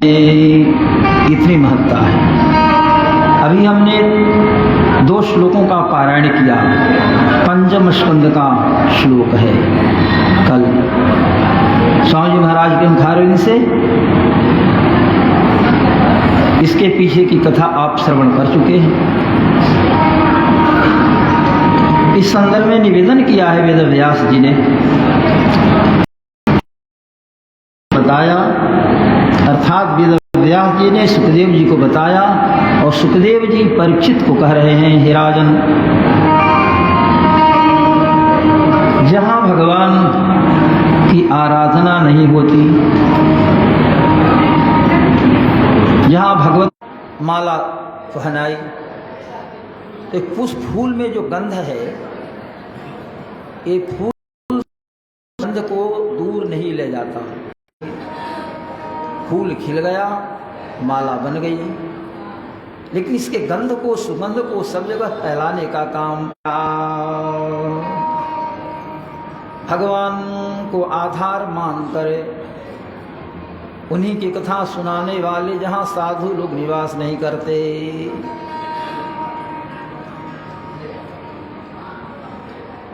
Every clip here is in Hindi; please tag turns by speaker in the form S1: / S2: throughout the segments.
S1: इतनी महत्ता है। अभी हमने 2 श्लोकों का पारायण किया। पंचम स्कंद का श्लोक है। कल स्वामी जी महाराज के मुखारविंद से इसके पीछे की कथा आप श्रवण कर चुके हैं। इस संदर्भ में निवेदन किया है वेद व्यास जी ने, बताया, अर्थात वेद व्यास जी ने सुखदेव जी को बताया और सुखदेव जी परीक्षित को कह रहे हैं, हे राजन, जहां भगवान की आराधना नहीं होती, जहां भगवत माला पहनाई, तो पुष्प फूल में जो गंध है, ये फूल गंध को दूर नहीं ले जाता। फूल खिल गया, माला बन गई, लेकिन इसके गंध को, सुगंध को सब जगह फैलाने का काम भगवान को आधार मानकर उन्हीं की कथा सुनाने वाले जहां साधु लोग निवास नहीं करते,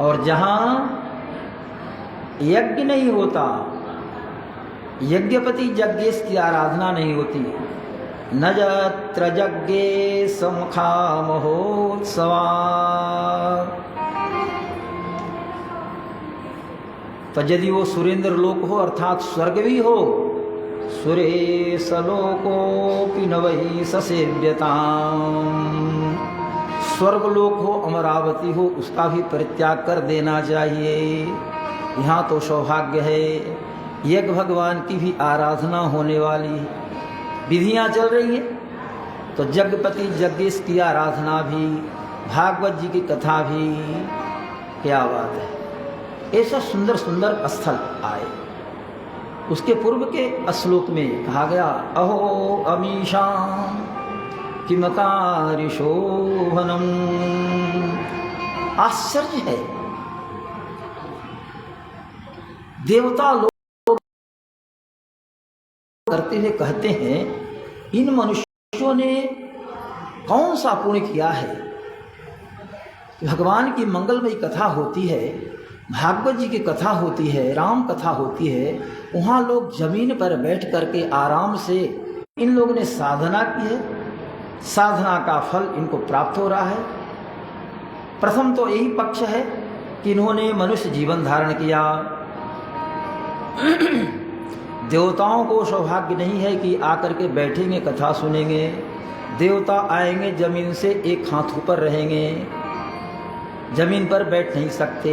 S1: और जहां यज्ञ नहीं होता, यज्ञपति यज्ञेश की आराधना नहीं होती, न यत्र यज्ञे समखा महोत्सवा, तो यदि वो सुरेंद्र लोक हो अर्थात स्वर्ग भी हो, सुरेश लोकोपि न वही ससेव्यताम्, स्वर्गलोक हो, अमरावती हो, उसका भी परित्याग कर देना चाहिए। यहाँ तो सौभाग्य है, यज्ञ भगवान की भी आराधना होने वाली है, विधियाँ चल रही हैं, तो यज्ञपति यज्ञेश की आराधना भी, भागवत जी की कथा भी, क्या बात है। ऐसा सुंदर सुंदर स्थल आए। उसके पूर्व के श्लोक में कहा गया, अहो अमीशा किमकारी शोभनम, आश्चर्य है, देवता लोग करते हुए कहते हैं, इन मनुष्यों ने कौन सा पुण्य किया है। भगवान की मंगलमयी कथा होती है, भागवत जी की कथा होती है, राम कथा होती है, वहाँ लोग जमीन पर बैठ करके आराम से, इन लोगों ने साधना की है, साधना का फल इनको प्राप्त हो रहा है। प्रथम तो यही पक्ष है कि इन्होंने मनुष्य जीवन धारण किया। देवताओं को सौभाग्य नहीं है कि आकर के बैठेंगे, कथा सुनेंगे। देवता आएंगे, जमीन से एक हाथ ऊपर रहेंगे, जमीन पर बैठ नहीं सकते,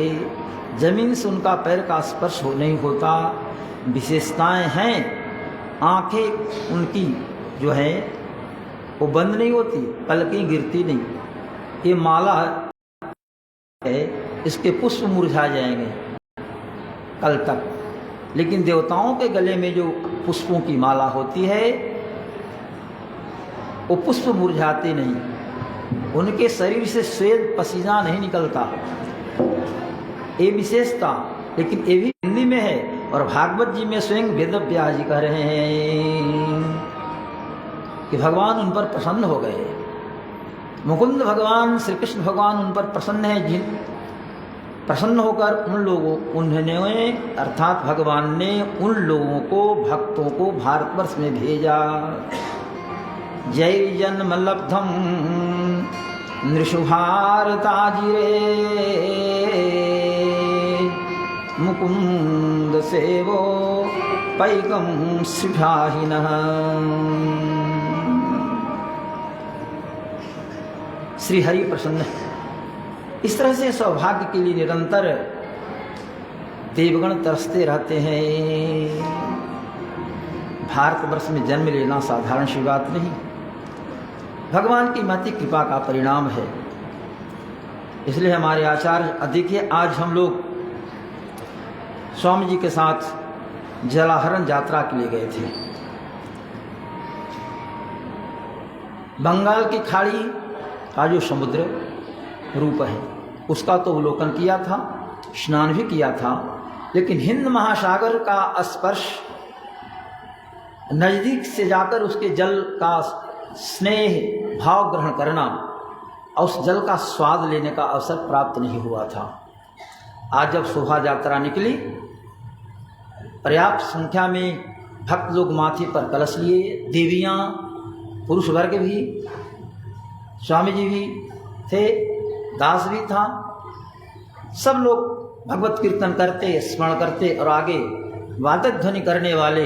S1: जमीन से उनका पैर का स्पर्श नहीं होता। विशेषताएं हैं, आंखें उनकी जो है वो बंद नहीं होती, पलकें गिरती नहीं। ये माला है, इसके पुष्प मुरझा जाएंगे कल तक, लेकिन देवताओं के गले में जो पुष्पों की माला होती है वो पुष्प मुरझाते नहीं, उनके शरीर से श्वेत पसीना नहीं निकलता। ये विशेषता, लेकिन ये भी हिंदी में है और भागवत जी में स्वयं वेद व्यास जी कह रहे हैं कि भगवान उन पर प्रसन्न हो गए। मुकुंद भगवान श्री कृष्ण भगवान उन पर प्रसन्न है, जिन प्रसन्न होकर उन्होंने अर्थात भगवान ने उन लोगों को, भक्तों को भारतवर्ष में भेजा। जय जन्म लब्धम नृषुभारताजिरे मुकुंद सेवो पैकम श्रीभाहिनः। श्री हरि प्रसन्न है। इस तरह से सौभाग्य के लिए निरंतर देवगण तरसते रहते हैं। भारतवर्ष में जन्म लेना साधारण सी बात नहीं, भगवान की महती कृपा का परिणाम है। इसलिए हमारे आचार्य, देखिए आज हम लोग स्वामी जी के साथ जलाहरण यात्रा के लिए गए थे। बंगाल की खाड़ी का जो समुद्र रूप है उसका तो अवलोकन किया था, स्नान भी किया था, लेकिन हिंद महासागर का स्पर्श नज़दीक से जाकर उसके जल का स्नेह भाव ग्रहण करना और उस जल का स्वाद लेने का अवसर प्राप्त नहीं हुआ था। आज जब शोभा यात्रा निकली, पर्याप्त संख्या में भक्त लोग माथे पर कलश लिए, देवियाँ, पुरुष वर्ग भी, स्वामी जी भी थे, दास भी था, सब लोग भगवत कीर्तन करते, स्मरण करते और आगे वादक ध्वनि करने वाले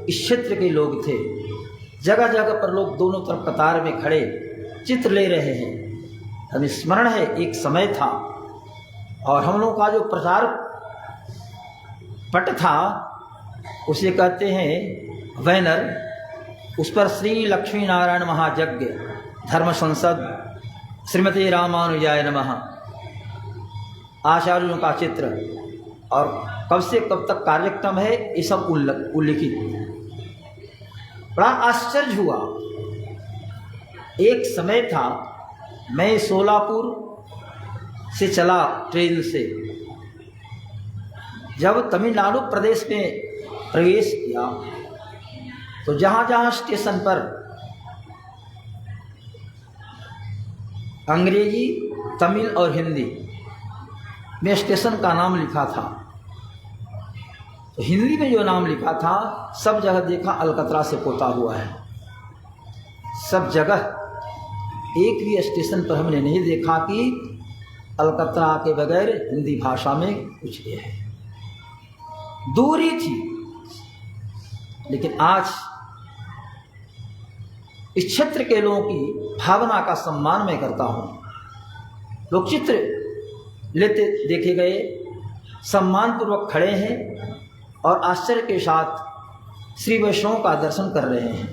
S1: इस क्षेत्र के लोग थे। जगह जगह पर लोग दोनों तरफ कतार में खड़े चित्र ले रहे हैं। हमें स्मरण है एक समय था और हम लोगों का जो प्रचार पट था उसे कहते हैं बैनर, उस पर श्री लक्ष्मी नारायण महायज्ञ धर्म संसद श्रीमती रामानुजाय नमः आचार्यों का चित्र और कब से कब तक कार्यक्रम है ये सब उल्लिखित। बड़ा आश्चर्य हुआ। एक समय था मैं सोलापुर से चला ट्रेन से, जब तमिलनाडु प्रदेश में प्रवेश किया तो जहाँ जहाँ स्टेशन पर अंग्रेजी, तमिल और हिंदी में स्टेशन का नाम लिखा था, तो हिंदी में जो नाम लिखा था सब जगह देखा अलकतरा से पोता हुआ है। सब जगह एक भी स्टेशन पर हमने नहीं देखा कि अलकतरा के बगैर हिंदी भाषा में कुछ है। दूरी थी, लेकिन आज इस क्षेत्र के लोगों की भावना का सम्मान मैं करता हूँ। लोग चित्र लेते देखे गए, सम्मानपूर्वक खड़े हैं और आश्चर्य के साथ श्री वैष्णव का दर्शन कर रहे हैं।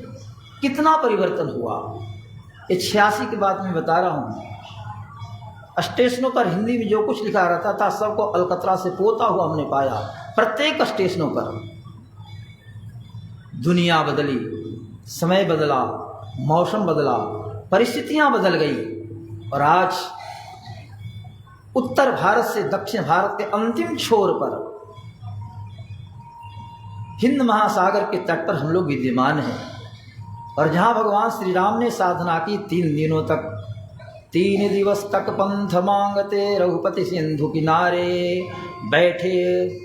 S1: कितना परिवर्तन हुआ। ये 86 की बात मैं बता रहा हूँ। स्टेशनों पर हिंदी में जो कुछ लिखा रहता था सबको अलकतरा से पोता हुआ हमने पाया। प्रत्येक स्टेशनों पर दुनिया बदली, समय बदला, मौसम बदला, परिस्थितियां बदल गई और आज उत्तर भारत से दक्षिण भारत के अंतिम छोर पर हिंद महासागर के तट पर हम लोग विद्यमान हैं और जहाँ भगवान श्री राम ने साधना की 3 दिनों तक, 3 दिवस तक पंथ मांगते रघुपति सिंधु किनारे, बैठे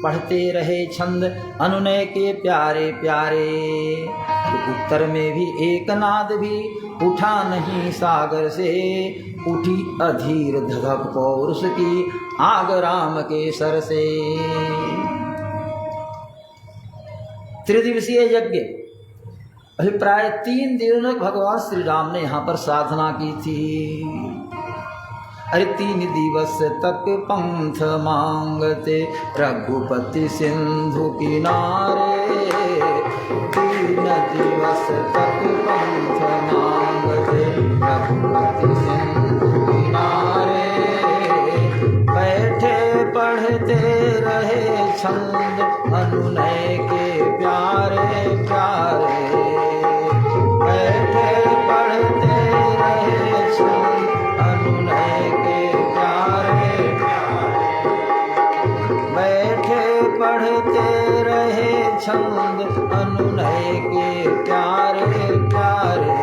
S1: पढ़ते रहे छंद अनुनय के प्यारे प्यारे। उत्तर में भी एक नाद भी उठा नहीं सागर से, उठी अधीर धधक पौरुष की आग राम के सर से। त्रिदिवसीय यज्ञ अभिप्राय 3 दिनों तक भगवान श्री राम ने यहाँ पर साधना की थी। अरे 3 दिवस तक पंथ मांगते रघुपति सिंधु किनारे, 3 दिवस तक पंथ मांगते रघुपति सिंधु किनारे। बैठे पढ़ते रहे छंद अनुनय के प्यारे प्यारे, बैठे पढ़ते रहे छंद अनुनय के प्यारे प्यारे, बैठे पढ़ते रहे छंद अनुनय के प्यारे प्यारे।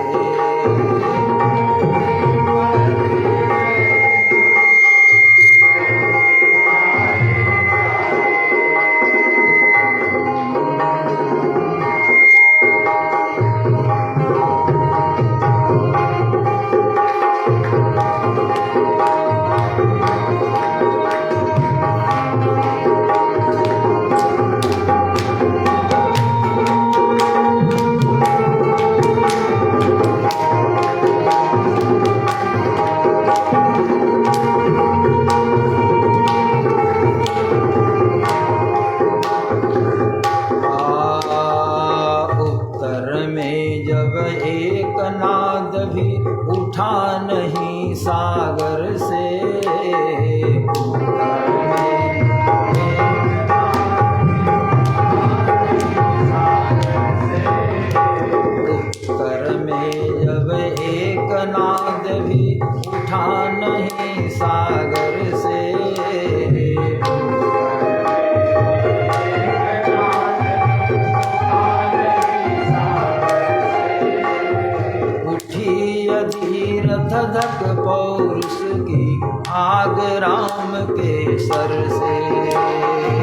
S1: धधक पौरुष की आग राम के सर से, अधीर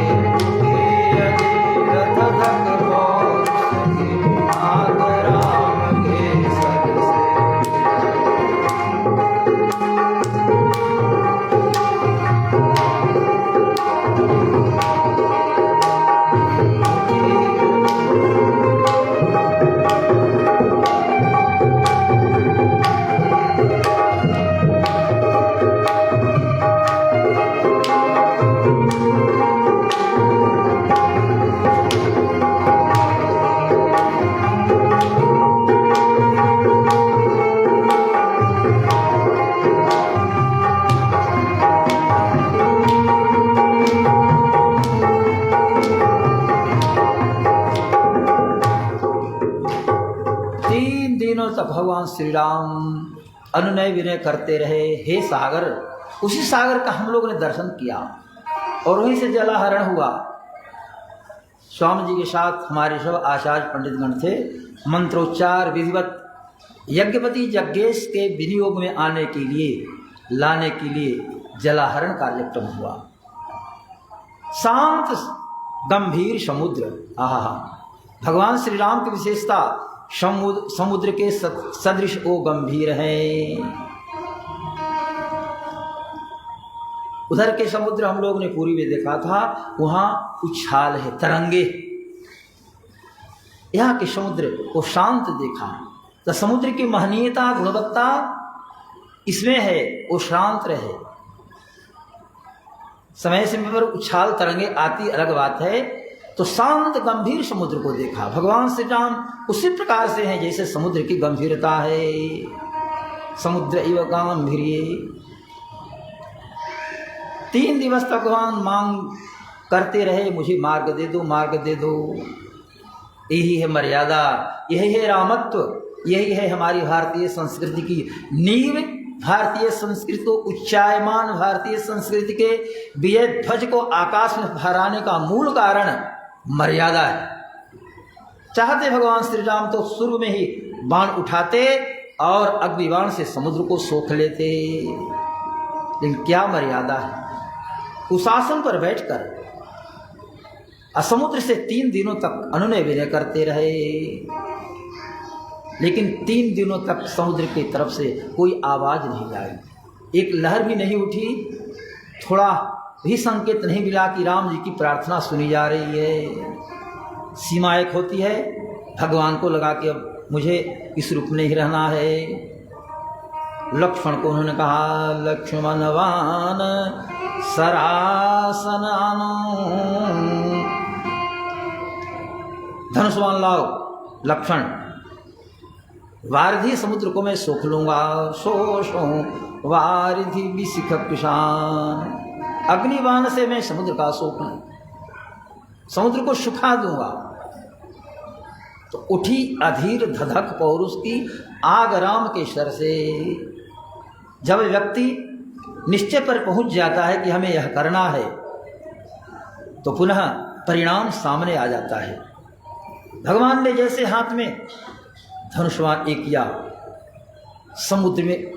S1: धधक पौरुष की आग राम के सर से। भगवान श्री राम अनुनय विनय करते रहे, हे सागर। उसी सागर का हम लोगों ने दर्शन किया और वहीं से जलाहरण हुआ। स्वामी जी के साथ हमारे सब आचार्य पंडितगण थे। मंत्रोच्चार विधिवत यज्ञपति यज्ञेश के विनियोग में आने के लिए, लाने के लिए जलाहरण कार्यक्रम हुआ। शांत गंभीर समुद्र, आहा, भगवान श्री राम की विशेषता समुद्र के सदृश वो गंभीर है। उधर के समुद्र हम लोग ने पूरी में देखा था, वहां उछाल है, तरंगे। यहाँ के समुद्र को शांत देखा, तो समुद्र की महनीयता गुणवत्ता इसमें है, वो शांत रहे। समय समय पर उछाल तरंगे आती अलग बात है, तो शांत गंभीर समुद्र को देखा। भगवान श्री राम उसी प्रकार से हैं जैसे समुद्र की गंभीरता है। समुद्र इव गंभीर्ये। 3 दिवस तक भगवान मांग करते रहे, मुझे मार्ग दे दो, मार्ग दे दो। यही है मर्यादा, यही है रामत्व, यही है हमारी भारतीय संस्कृति की नींव। भारतीय संस्कृति को उच्चायमान भारतीय संस्कृति के विजय ध्वज को आकाश में फहराने का मूल कारण मर्यादा है। चाहते भगवान श्री राम तो शुरू में ही बाण उठाते और अग्निबाण से समुद्र को सोख लेते, लेकिन क्या मर्यादा है। उस आसन पर बैठकर समुद्र से 3 दिनों तक अनुनय विनय करते रहे, लेकिन 3 दिनों तक समुद्र की तरफ से कोई आवाज नहीं आई, एक लहर भी नहीं उठी, थोड़ा भी संकेत नहीं मिला कि राम जी की प्रार्थना सुनी जा रही है। सीमा एक होती है, भगवान को लगा कि अब मुझे इस रूप में ही रहना है। लक्ष्मण को उन्होंने कहा, लक्ष्मणवान सरासनानो, धनुष्मान लाओ लक्ष्मण, वारिधि समुद्र को मैं सोख लूंगा। सोशो वारिधि विशिख किसान, अग्निबाण से मैं समुद्र का सोख लूं, समुद्र को सुखा दूंगा। तो उठी अधीर धधक पौरुष की आग राम के सर से। जब व्यक्ति निश्चय पर पहुंच जाता है कि हमें यह करना है, तो पुनः परिणाम सामने आ जाता है। भगवान ने जैसे हाथ में धनुष्वान एक किया, समुद्र में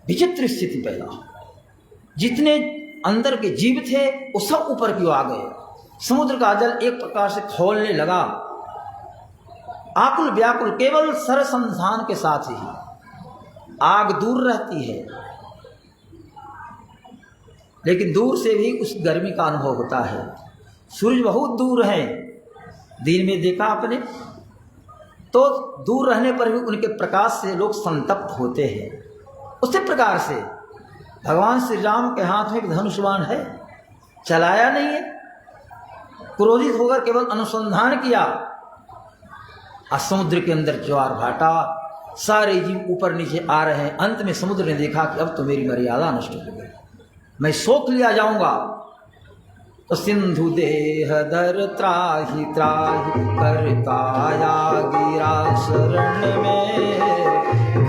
S1: विचित्र स्थिति पैदा। जितने अंदर के जीव थे वो सब ऊपर की ओर आ गए। समुद्र का जल एक प्रकार से खौलने लगा, आकुल व्याकुल, केवल सरसंधान के साथ ही। आग दूर रहती है, लेकिन दूर से भी उस गर्मी का अनुभव होता है। सूरज बहुत दूर है, दिन में देखा आपने, तो दूर रहने पर भी उनके प्रकाश से लोग संतप्त होते हैं। उसी प्रकार से भगवान श्री राम के हाथ में एक धनुष्बाण है, चलाया नहीं है, क्रोधित होकर केवल अनुसंधान किया। और समुद्र के अंदर ज्वार भाटा, सारे जीव ऊपर नीचे आ रहे हैं। अंत में समुद्र ने देखा कि अब तो मेरी मर्यादा नष्ट हो गई, मैं सोख लिया जाऊंगा। तो सिंधु देह दर त्राहि त्राहि करताया गिरा शरण में,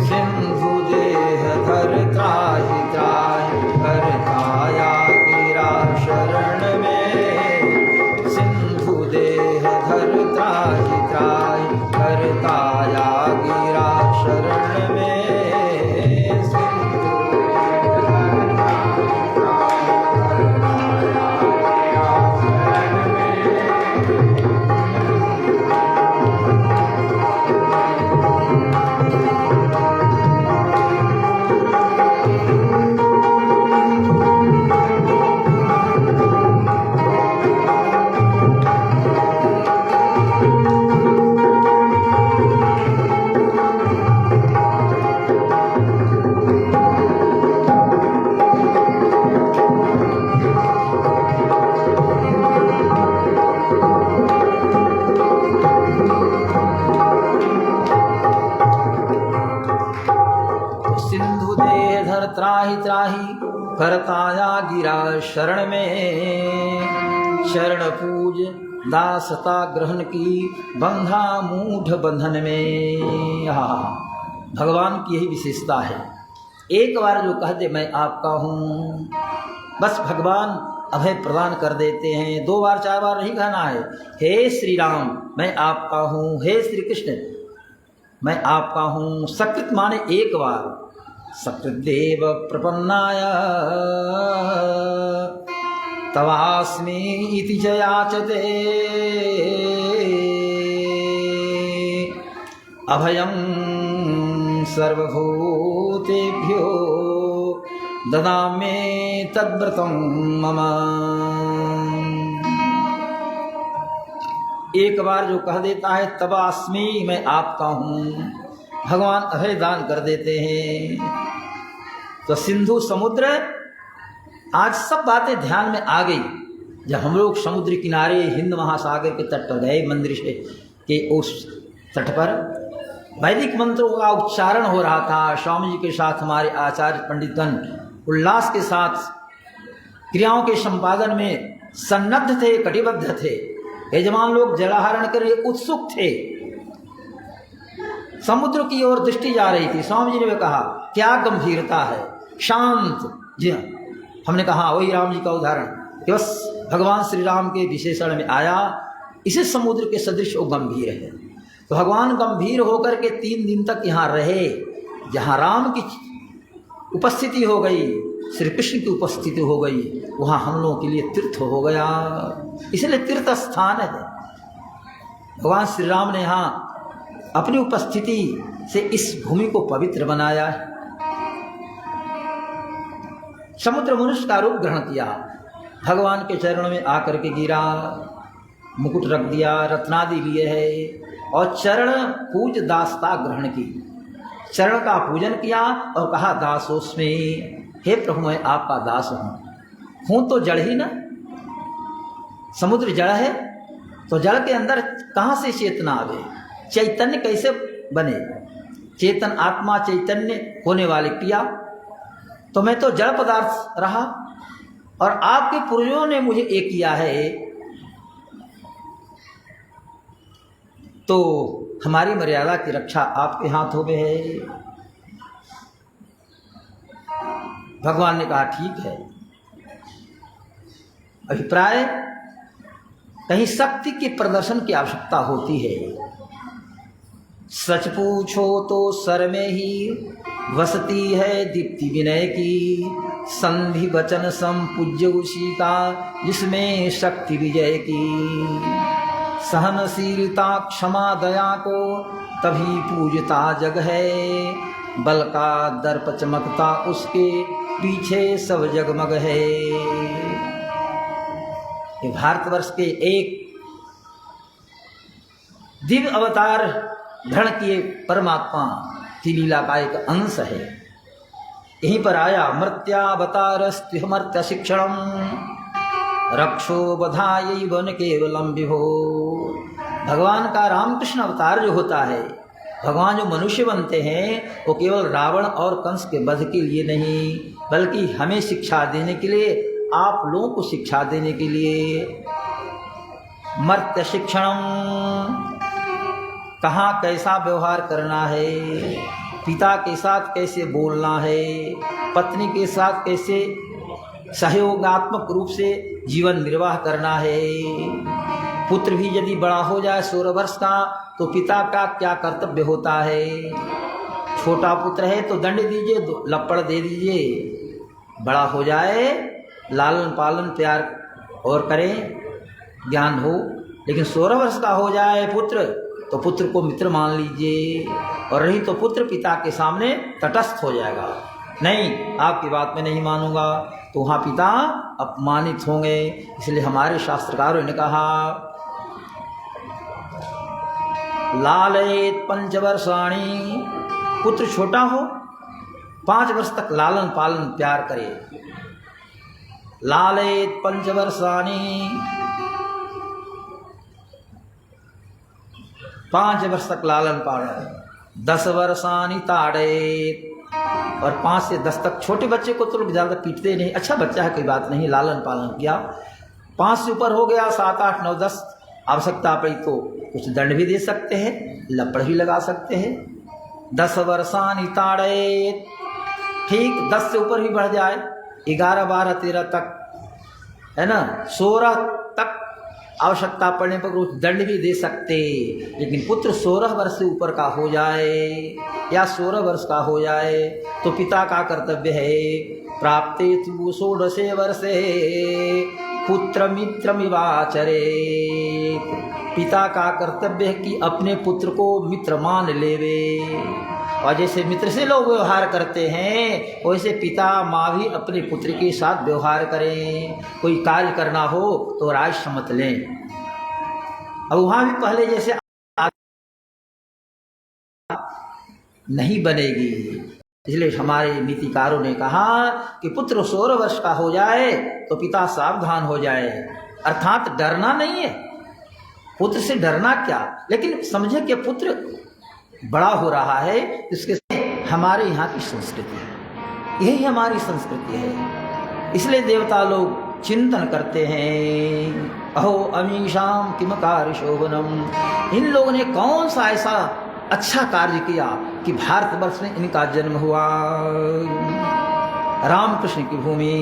S1: सिंधु देह धर त्राहि त्राहि करताया गिरा शरण में, सिंधु देह धर त्राहि त्राहि करताया गिरा शरण में। त्राहि त्राहि करताया गिरा शरण में, शरण पूज दासता ग्रहण की बंधा मूढ़ बंधन में। भगवान की यही विशेषता है, एक बार जो कह दे मैं आपका हूँ, बस भगवान अभय प्रदान कर देते हैं। 2 बार 4 बार नहीं कहना है। हे श्री राम मैं आपका हूँ, हे श्री कृष्ण मैं आपका हूँ। सकृत माने एक बार, सकृत देव प्रपन्नाय तवास्मि इति च याचते, अभयं सर्वभूतेभ्यो ददामि तद्व्रतं मम। एक बार जो कह देता है तवास्मि मैं आपका हूँ, भगवान अभय दान कर देते हैं। तो सिंधु समुद्र, आज सब बातें ध्यान में आ गई। जब हम लोग समुद्र किनारे हिंद महासागर के तट पर गए, मंदिर से के उस तट पर वैदिक मंत्रों का उच्चारण हो रहा था। स्वामी जी के साथ हमारे आचार्य पंडितगण उल्लास के साथ क्रियाओं के संपादन में सन्नद्ध थे, कटिबद्ध थे। यजमान लोग जलाहरण के लिए उत्सुक थे। समुद्र की ओर दृष्टि जा रही थी। स्वामी जी ने कहा क्या गंभीरता है, शांत। जी हाँ, हमने कहा वही राम जी का उदाहरण कि बस भगवान श्री राम के विशेषण में आया, इसे समुद्र के सदृश वो गंभीर है। तो भगवान गंभीर होकर के 3 दिन तक यहाँ रहे। जहाँ राम की उपस्थिति हो गई, श्री कृष्ण की उपस्थिति हो गई, वहाँ हम लोगों के लिए तीर्थ हो गया। इसलिए तीर्थ स्थान है। भगवान श्री राम ने यहाँ अपनी उपस्थिति से इस भूमि को पवित्र बनाया है। समुद्र मनुष्य का रूप ग्रहण किया, भगवान के चरणों में आकर के गिरा, मुकुट रख दिया, रत्नादि लिए है और चरण पूज दासता ग्रहण की। चरण का पूजन किया और कहा दासोस्मि, हे प्रभु मैं आपका दास हूँ तो जड़ ही ना, समुद्र जड़ है तो जड़ के अंदर कहाँ से चेतना आवे, चैतन्य कैसे बने? चेतन आत्मा चैतन्य होने वाली क्रिया, तो मैं तो जड़ पदार्थ रहा और आपके पूर्वजों ने मुझे एक किया है, तो हमारी मर्यादा की रक्षा आपके हाथों में है। भगवान ने कहा ठीक है। अभिप्राय, कहीं शक्ति के प्रदर्शन की आवश्यकता होती है। सच पूछो तो सर में ही वसती है दीप्ति विनय की, संधि वचन संपूज्य उसी का जिसमें शक्ति विजय की। सहनशीलता क्षमा दया को तभी पूजता जग है, बल का दर्प चमकता उसके पीछे सब जगमग है। ये भारतवर्ष के एक दिव्य अवतार धरण किए परमात्मा की लीला का एक अंश है। यहीं पर आया मर्त्यावतारस्त्युमर्त्य शिक्षणम रक्षो बधाई वन केवलम विभो। भगवान का रामकृष्ण अवतार जो होता है, भगवान जो मनुष्य बनते हैं वो केवल रावण और कंस के वध के लिए नहीं, बल्कि हमें शिक्षा देने के लिए, आप लोगों को शिक्षा देने के लिए। मर्त्य शिक्षणम, कहाँ कैसा व्यवहार करना है, पिता के साथ कैसे बोलना है, पत्नी के साथ कैसे सहयोगात्मक रूप से जीवन निर्वाह करना है। पुत्र भी यदि बड़ा हो जाए 16 वर्ष का, तो पिता का क्या कर्तव्य होता है। छोटा पुत्र है तो दंड दीजिए, लपड़ दे दीजिए, बड़ा हो जाए लालन पालन प्यार और करें, ज्ञान हो। लेकिन 16 वर्ष का हो जाए पुत्र, तो पुत्र को मित्र मान लीजिए, और रही तो पुत्र पिता के सामने तटस्थ हो जाएगा, नहीं आपकी बात में नहीं मानूंगा, तो वहाँ पिता अपमानित होंगे। इसलिए हमारे शास्त्रकारों ने कहा लालयेत 5 वर्षाणि, पुत्र छोटा हो 5 वर्ष तक लालन पालन प्यार करे। लालयेत 5 वर्षाणि, 5 वर्ष तक लालन पालन। 10 वर्षाणि ताड़येत, और 5 से 10 तक छोटे बच्चे को तो लोग ज़्यादा पीटते नहीं, अच्छा बच्चा है कोई बात नहीं, लालन पालन किया। 5 से ऊपर हो गया, 7, 8, 9, 10 आवश्यकता पड़ी तो कुछ दंड भी दे सकते हैं, लपड़ भी लगा सकते हैं। 10 वर्षानि ताड़ेत, ठीक 10 से ऊपर भी बढ़ जाए, 11, 12, 13 तक है ना, 16 तक आवश्यकता पड़ने पर कुछ दंड भी दे सकते। लेकिन पुत्र 16 वर्ष से ऊपर का हो जाए या 16 वर्ष का हो जाए तो पिता का कर्तव्य है, प्राप्ते तु 16 वर्षे पुत्र मित्रमिवाचरे, पिता का कर्तव्य है कि अपने पुत्र को मित्र मान लेवे। और जैसे मित्र से लोग व्यवहार करते हैं वैसे पिता माँ भी अपने पुत्र के साथ व्यवहार करें। कोई कार्य करना हो तो राय सम्मत लें। अब वहाँ भी पहले जैसे नहीं बनेगी, इसलिए हमारे नीतिकारों ने कहा कि पुत्र 16 वर्ष का हो जाए तो पिता सावधान हो जाए। अर्थात डरना नहीं है, पुत्र से डरना क्या, लेकिन समझे कि पुत्र बड़ा हो रहा है, इसके हमारे यहाँ की संस्कृति है, यही हमारी संस्कृति है। इसलिए देवता लोग चिंतन करते हैं, अहो अमीशाम किम कार्य शोभनम, इन लोगों ने कौन सा ऐसा अच्छा कार्य किया कि भारतवर्ष में इनका जन्म हुआ। रामकृष्ण की भूमि,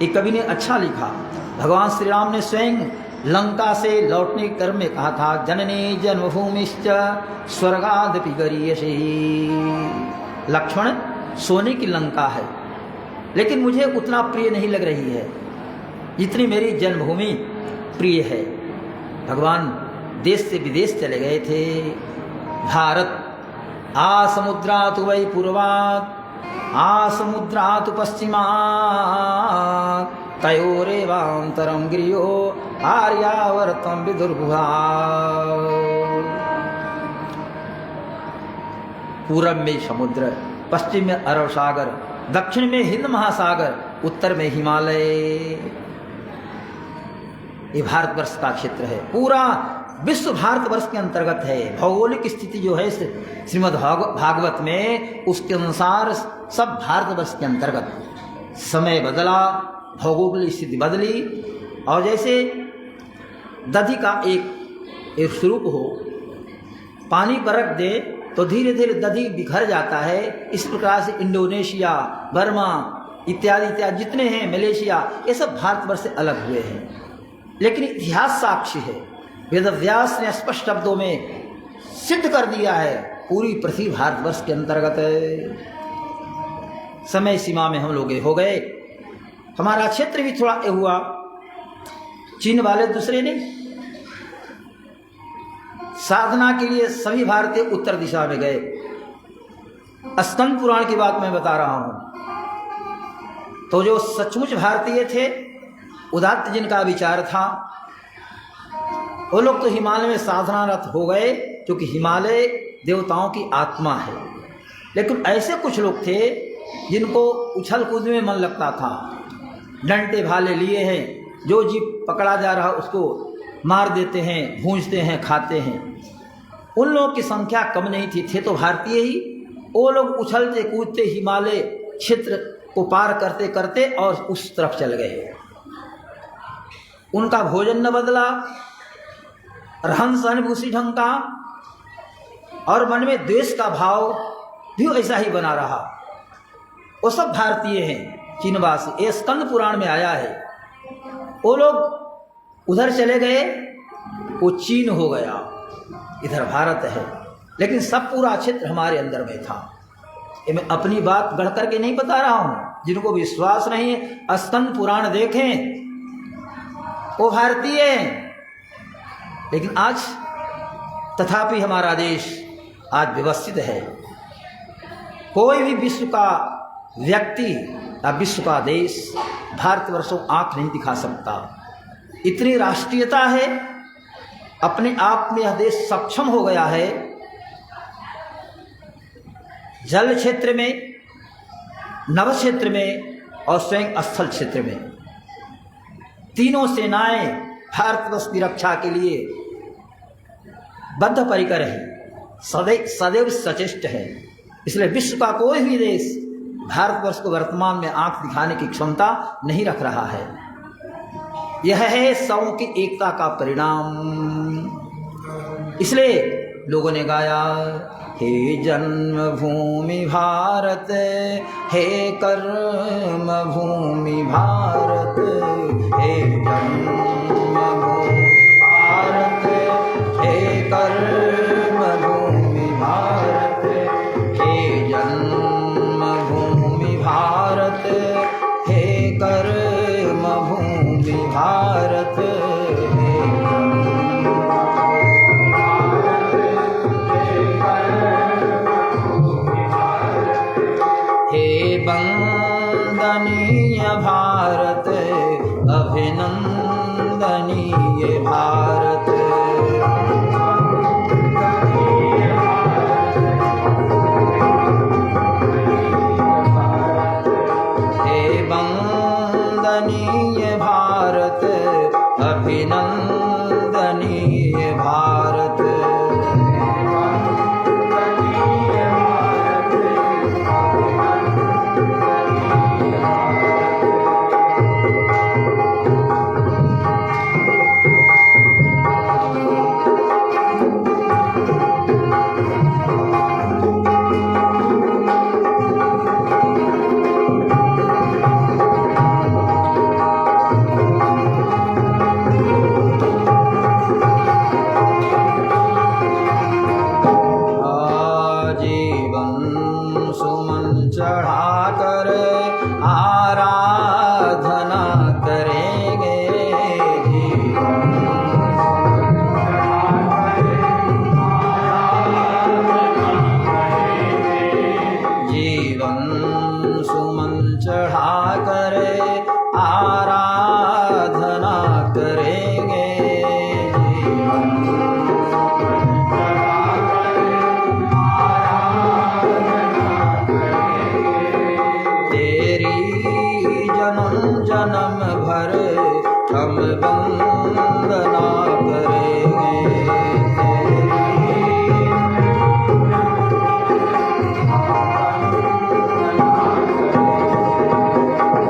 S1: एक कवि ने अच्छा लिखा, भगवान श्री राम ने स्वयं लंका से लौटने के क्रम में कहा था, जननी जन्मभूमिश्च स्वर्गादपि गरीयसी। लक्ष्मण, सोने की लंका है लेकिन मुझे उतना प्रिय नहीं लग रही है जितनी मेरी जन्मभूमि प्रिय है। भगवान देश से विदेश चले गए थे। भारत आ समुद्रात वै पूर्वात् आ समुद्रात पश्चिमात् तयोरेवांतरं गिरियो आर्यावर्तं विदुर्गुहा। पूरब में समुद्र, पश्चिम में अरब सागर, दक्षिण में हिंद महासागर, उत्तर में हिमालय। ये भारतवर्ष का क्षेत्र है, पूरा विश्व भारतवर्ष के अंतर्गत है। भौगोलिक स्थिति जो है श्रीमद् भागवत में, उसके अनुसार सब भारतवर्ष के अंतर्गत। समय बदला, भौगोलिक स्थिति बदली, और जैसे दधि का एक स्वरूप हो, पानी पर रख दे तो धीरे धीरे दधि बिखर जाता है। इस प्रकार से इंडोनेशिया, बर्मा इत्यादि इत्यादि जितने हैं, मलेशिया, ये सब भारतवर्ष से अलग हुए हैं। लेकिन इतिहास साक्षी है, वेदव्यास ने स्पष्ट शब्दों में सिद्ध कर दिया है, पूरी पृथ्वी भारतवर्ष के अंतर्गत है। समय सीमा में हम लोग हो गए, हमारा क्षेत्र भी थोड़ा हुआ, चीन वाले दूसरे नहीं। साधना के लिए सभी भारतीय उत्तर दिशा में गए। स्कंद पुराण की बात मैं बता रहा हूं। तो जो सचमुच भारतीय थे, उदात्त जिनका विचार था, वो लोग तो हिमालय में साधनारत हो गए, क्योंकि हिमालय देवताओं की आत्मा है। लेकिन ऐसे कुछ लोग थे जिनको उछल कूद में मन लगता था, डंडे भाले लिए हैं, जो जीव पकड़ा जा रहा उसको मार देते हैं, भूंजते हैं, खाते हैं। उन लोगों की संख्या कम नहीं थी, थे तो भारतीय ही। वो लोग उछलते कूदते हिमालय क्षेत्र को पार करते करते और उस तरफ चल गए। उनका भोजन न बदला, रहन सहन भी उसी ढंग का, और मन में द्वेष का भाव भी ऐसा ही बना रहा। वो सब भारतीय हैं, चीनवासी। ये स्कंद पुराण में आया है। वो लोग उधर चले गए, वो चीन हो गया, इधर भारत है। लेकिन सब पूरा क्षेत्र हमारे अंदर में था। ये मैं अपनी बात गढ़ करके नहीं बता रहा हूँ। जिनको विश्वास नहीं है, स्कंद पुराण देखें, वो भारतीय हैं। लेकिन आज तथापि हमारा देश आज व्यवस्थित है। कोई भी विश्व का व्यक्ति या विश्व का देश भारतवर्षों आंख नहीं दिखा सकता। इतनी राष्ट्रीयता है, अपने आप में यह देश सक्षम हो गया है। जल क्षेत्र में, नभ क्षेत्र में और स्वयं स्थल क्षेत्र में, तीनों सेनाएं भारतवर्ष की रक्षा के लिए बद्ध परिकर है, सदैव सचेष्ट है। इसलिए विश्व का कोई भी देश भारतवर्ष को वर्तमान में आंख दिखाने की क्षमता नहीं रख रहा है। यह है सौ की एकता का परिणाम। इसलिए लोगों ने गाया, हे जन्मभूमि भारत, हे कर्म भूमि भारत, हे जन्मभूमि भारत, हे कर्म भूमि भारत, हे जन्मभूमि भारत, हे कर्म भूमि भारत, वंदनीय भारत, अभिनंदनीय भारत, हे वंदनीय भारत, अभिनंदनीय भारत, चढ़ाकर आराधना करेंगे, जीवन सुमन चढ़ाकर आराधना करेंगे, जन्म भर हम वंदना करेंगे,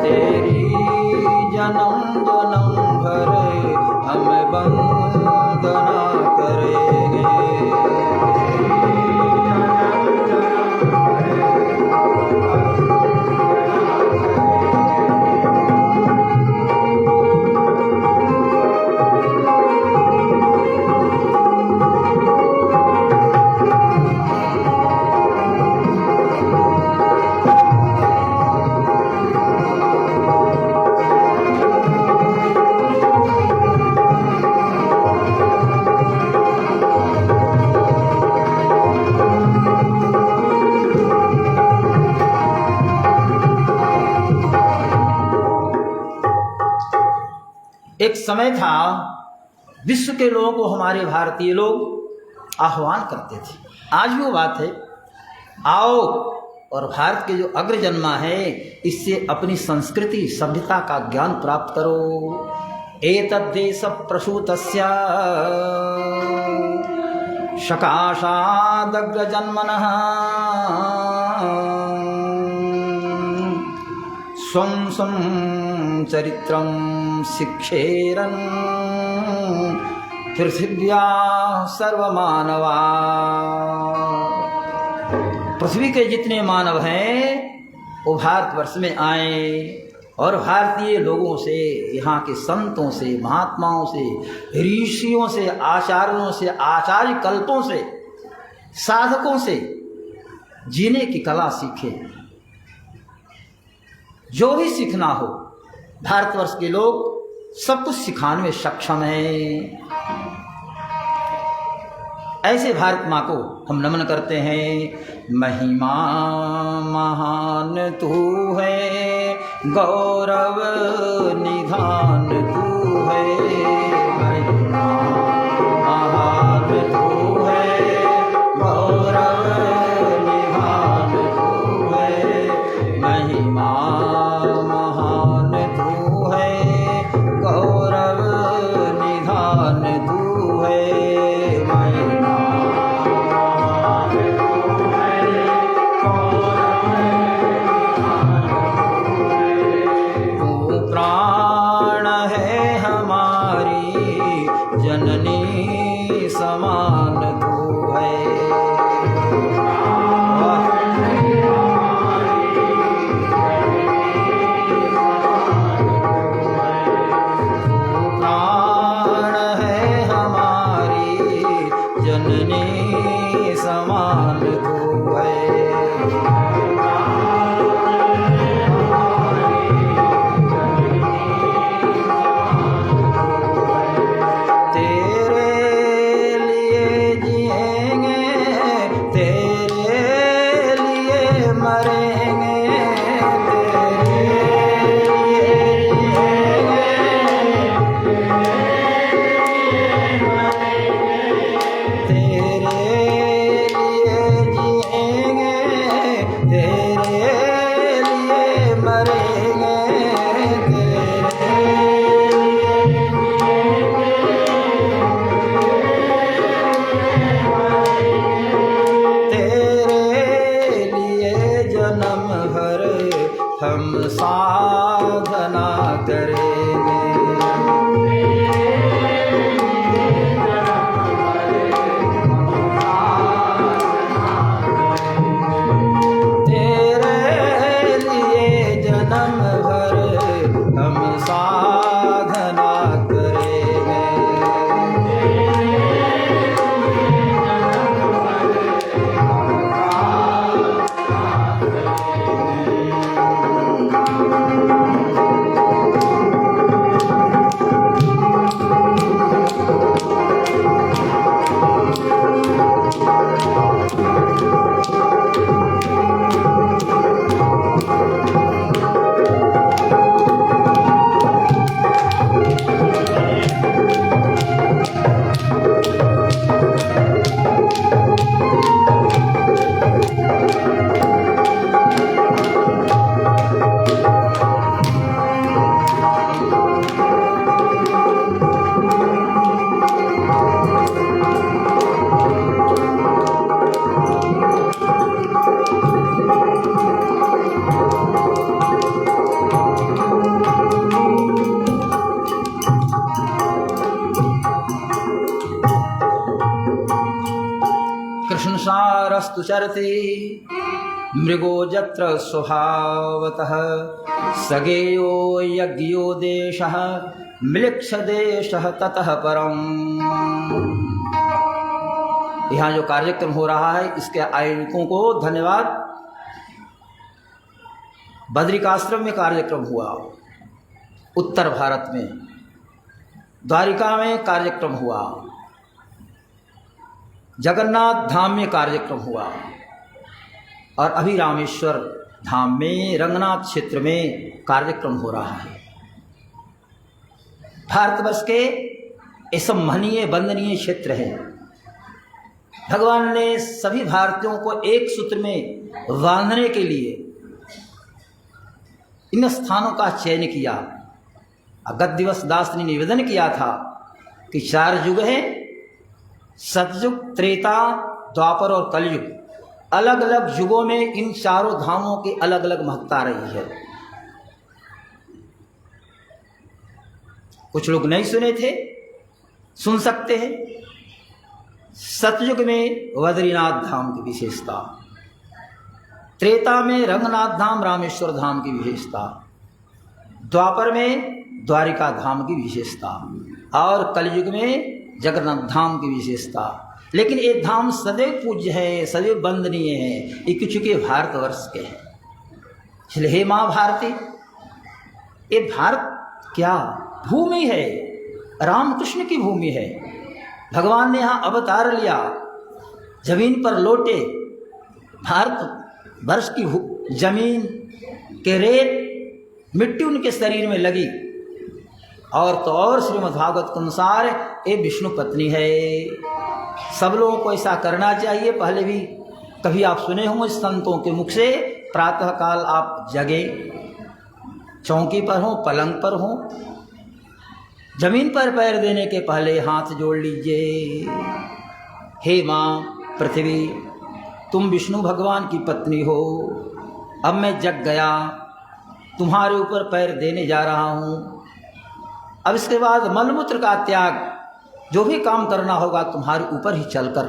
S1: तेरी जन्म जन्म भर हम वंदना करेंगे। एक समय था विश्व के लोगों को हमारे भारतीय लोग आह्वान करते थे, आज भी वो बात है, आओ और भारत के जो अग्रजन्मा है इससे अपनी संस्कृति सभ्यता का ज्ञान प्राप्त करो। एतद्देश प्रसूतस्य सकाशादग्रजन्मनः स्वं स्वं चरित्रं शिक्षेरन् पृथिव्या सर्वमानवा। पृथ्वी के जितने मानव हैं वो भारतवर्ष में आए और भारतीय लोगों से, यहाँ के संतों से, महात्माओं से, ऋषियों से, आचार्यों से, आचार्य कल्पों से, साधकों से जीने की कला सीखे। जो भी सीखना हो भारतवर्ष के लोग सब कुछ सिखाने में सक्षम हैं। ऐसे भारत माँ को हम नमन करते हैं। महिमा महान तू है, गौरव निधान तू है। महिमा महान तू है, गौरव निधान तू है। महिमा महान तू है, गौरव निधान तू है। महिमा महान तू है, को है। हम साधना करेंगे, तेरे लिए जन्म भर हम साधना करेंगे। कृष्णसारस्तु चरते मृगो जत्र स्वभावतः सगेयो यज्ञो देशः म्लेच्छ देशः ततः परम। यहाँ जो कार्यक्रम हो रहा है इसके आयोजकों को धन्यवाद। बद्रिकाश्रम में कार्यक्रम हुआ, उत्तर भारत में द्वारिका में कार्यक्रम हुआ, जगन्नाथ धाम में कार्यक्रम हुआ और अभी रामेश्वर धाम में रंगनाथ क्षेत्र में कार्यक्रम हो रहा है। भारतवर्ष के असम्मानीय वंदनीय क्षेत्र है। भगवान ने सभी भारतीयों को एक सूत्र में बांधने के लिए इन स्थानों का चयन किया। गद्दिवस दास ने निवेदन किया था कि 4 युग हैं, सतयुग, त्रेता, द्वापर और कलयुग। अलग अलग युगों में इन चारों धामों की अलग अलग महत्ता रही है। कुछ लोग नहीं सुने थे, सुन सकते हैं। सतयुग में बद्रीनाथ धाम की विशेषता, त्रेता में रंगनाथ धाम रामेश्वर धाम की विशेषता, द्वापर में द्वारिका धाम की विशेषता और कलयुग में जगन्नाथ धाम की विशेषता। लेकिन ये धाम सदैव पूज्य है, सदैव वंदनीय है, ये चूंकि भारतवर्ष के हैं। इसलिए हे माँ भारती, ये भारत क्या भूमि है, रामकृष्ण की भूमि है। भगवान ने यहाँ अवतार लिया, जमीन पर लौटे, भारत वर्ष की जमीन के रेत मिट्टी उनके शरीर में लगी और तो और श्रीमद्भागवत के अनुसार ये विष्णु पत्नी है। सब लोगों को ऐसा करना चाहिए। पहले भी कभी आप सुने होंगे संतों के मुख से, प्रातःकाल आप जगे, चौकी पर हो, पलंग पर हो, जमीन पर पैर देने के पहले हाथ जोड़ लीजिए। हे माँ पृथ्वी, तुम विष्णु भगवान की पत्नी हो। अब मैं जग गया, तुम्हारे ऊपर पैर देने जा रहा हूँ। अब इसके बाद मलमूत्र का त्याग, जो भी काम करना होगा तुम्हारे ऊपर ही चलकर।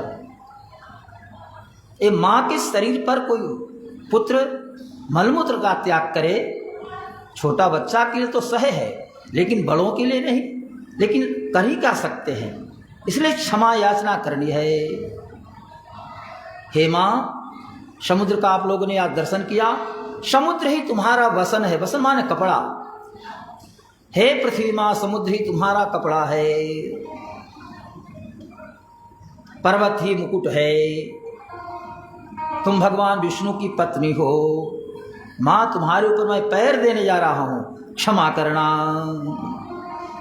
S1: ये माँ के शरीर पर कोई पुत्र मलमूत्र का त्याग करे, छोटा बच्चा के लिए तो सहे है, लेकिन बड़ों के लिए नहीं। लेकिन कर ही क्या सकते हैं, इसलिए क्षमा याचना करनी है। हे माँ, समुद्र का आप लोगों ने आज दर्शन किया, समुद्र ही तुम्हारा वसन है। वसन माने कपड़ा। हे पृथ्वी माँ, समुद्र ही तुम्हारा कपड़ा है, पर्वत ही मुकुट है, तुम भगवान विष्णु की पत्नी हो। माँ, तुम्हारे ऊपर मैं पैर देने जा रहा हूं, क्षमा करना।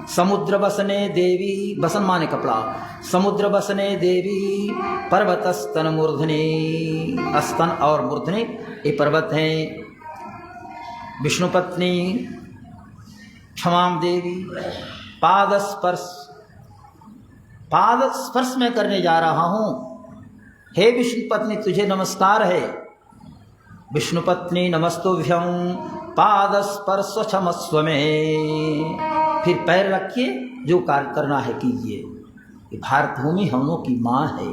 S1: समुद्र बसने देवी, बसन माने कपड़ा, समुद्र बसने देवी पर्वत स्तन मूर्धनि, स्तन और मूर्धनि ये पर्वत हैं। विष्णु पत्नी क्षमाम देवी, पाद स्पर्श, पाद स्पर्श में करने जा रहा हूं। हे विष्णु पत्नी, तुझे नमस्कार है। विष्णु पत्नी नमस्तुभ्यं पाद स्पर्श क्षमस्व में। फिर पैर रखिए, जो कार्य करना है कीजिए। ये भारत भूमि हम लोग की माँ है।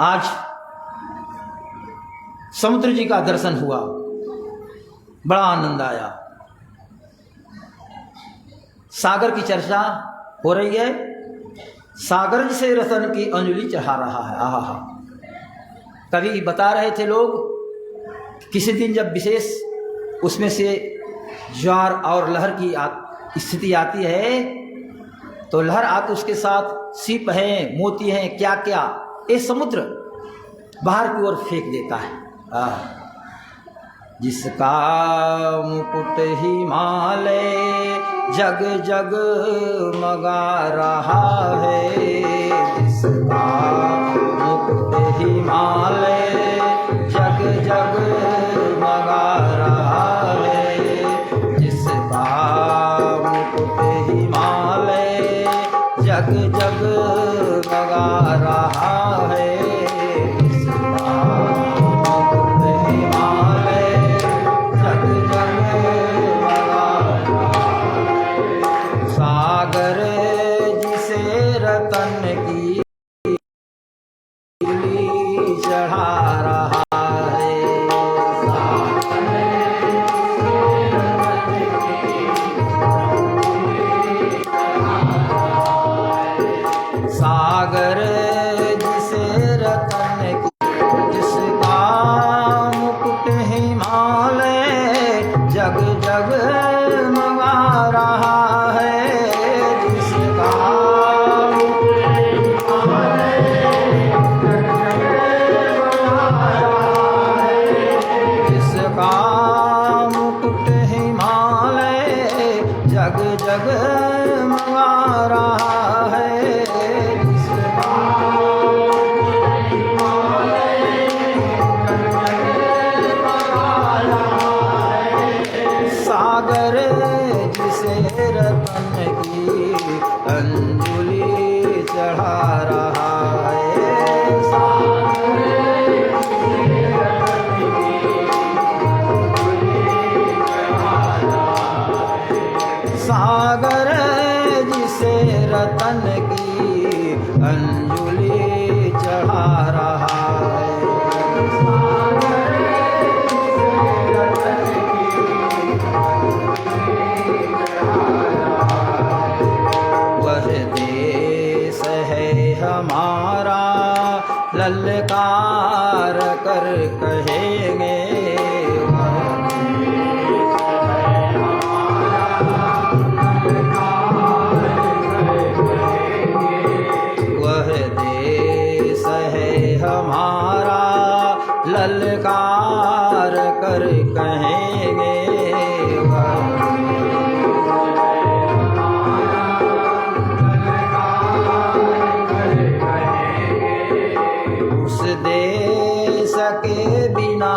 S1: आज समुद्र जी का दर्शन हुआ, बड़ा आनंद आया। सागर की चर्चा हो रही है, सागर से रतन की अंजलि चढ़ा रहा है। आहा, कभी बता रहे थे लोग, किसी दिन जब विशेष उसमें से ज्वार और लहर की स्थिति आती है, तो लहर आती, उसके साथ सीप हैं, मोती हैं, क्या क्या ये समुद्र बाहर की ओर फेंक देता है। जिसका मुकुट हिमालय जग जग मगा रहा है, जिसका मुकुट हिमालय जग जग मगा रहा है, जिसका मुकुट हिमालय जग जग मगा रहा है, जिसका मुकुट हिमालय जग जग मगा रहा है। सागर जिसे रतन की चढ़ा रहा है, सागर जिसे रतन की, जिसका मुकुट हिमालय जग जग मगा रहा है, जिसका मुकुट हिमालय जग जग मगा रहा है, जिसका हिमालय जग जग मगा रहा है। सागर जिसे रतन की अंजलि चढ़ा रहा है, सागर सागर जिसे रतन की अंजलि चढ़ा रहा है, सागर जिसे रतन की चढ़ा रहा है। वह देश है हमारा ललकार कर कहेंगे, हमारा ललकार कर कहेंगे, उस देश के बिना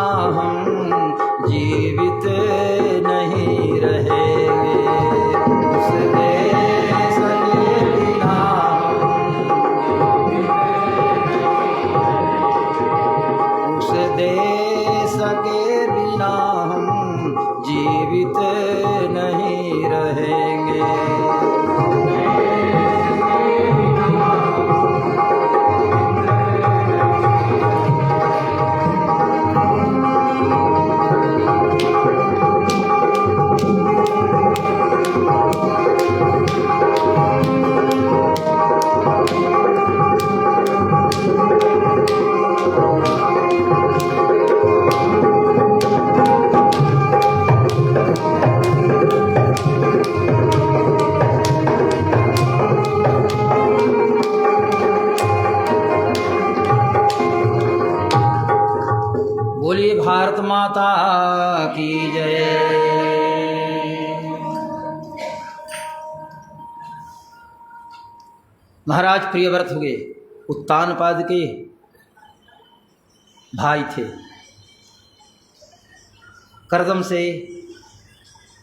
S1: माता की जय। महाराज प्रियव्रत हुए, उत्तानपाद के भाई थे। करदम से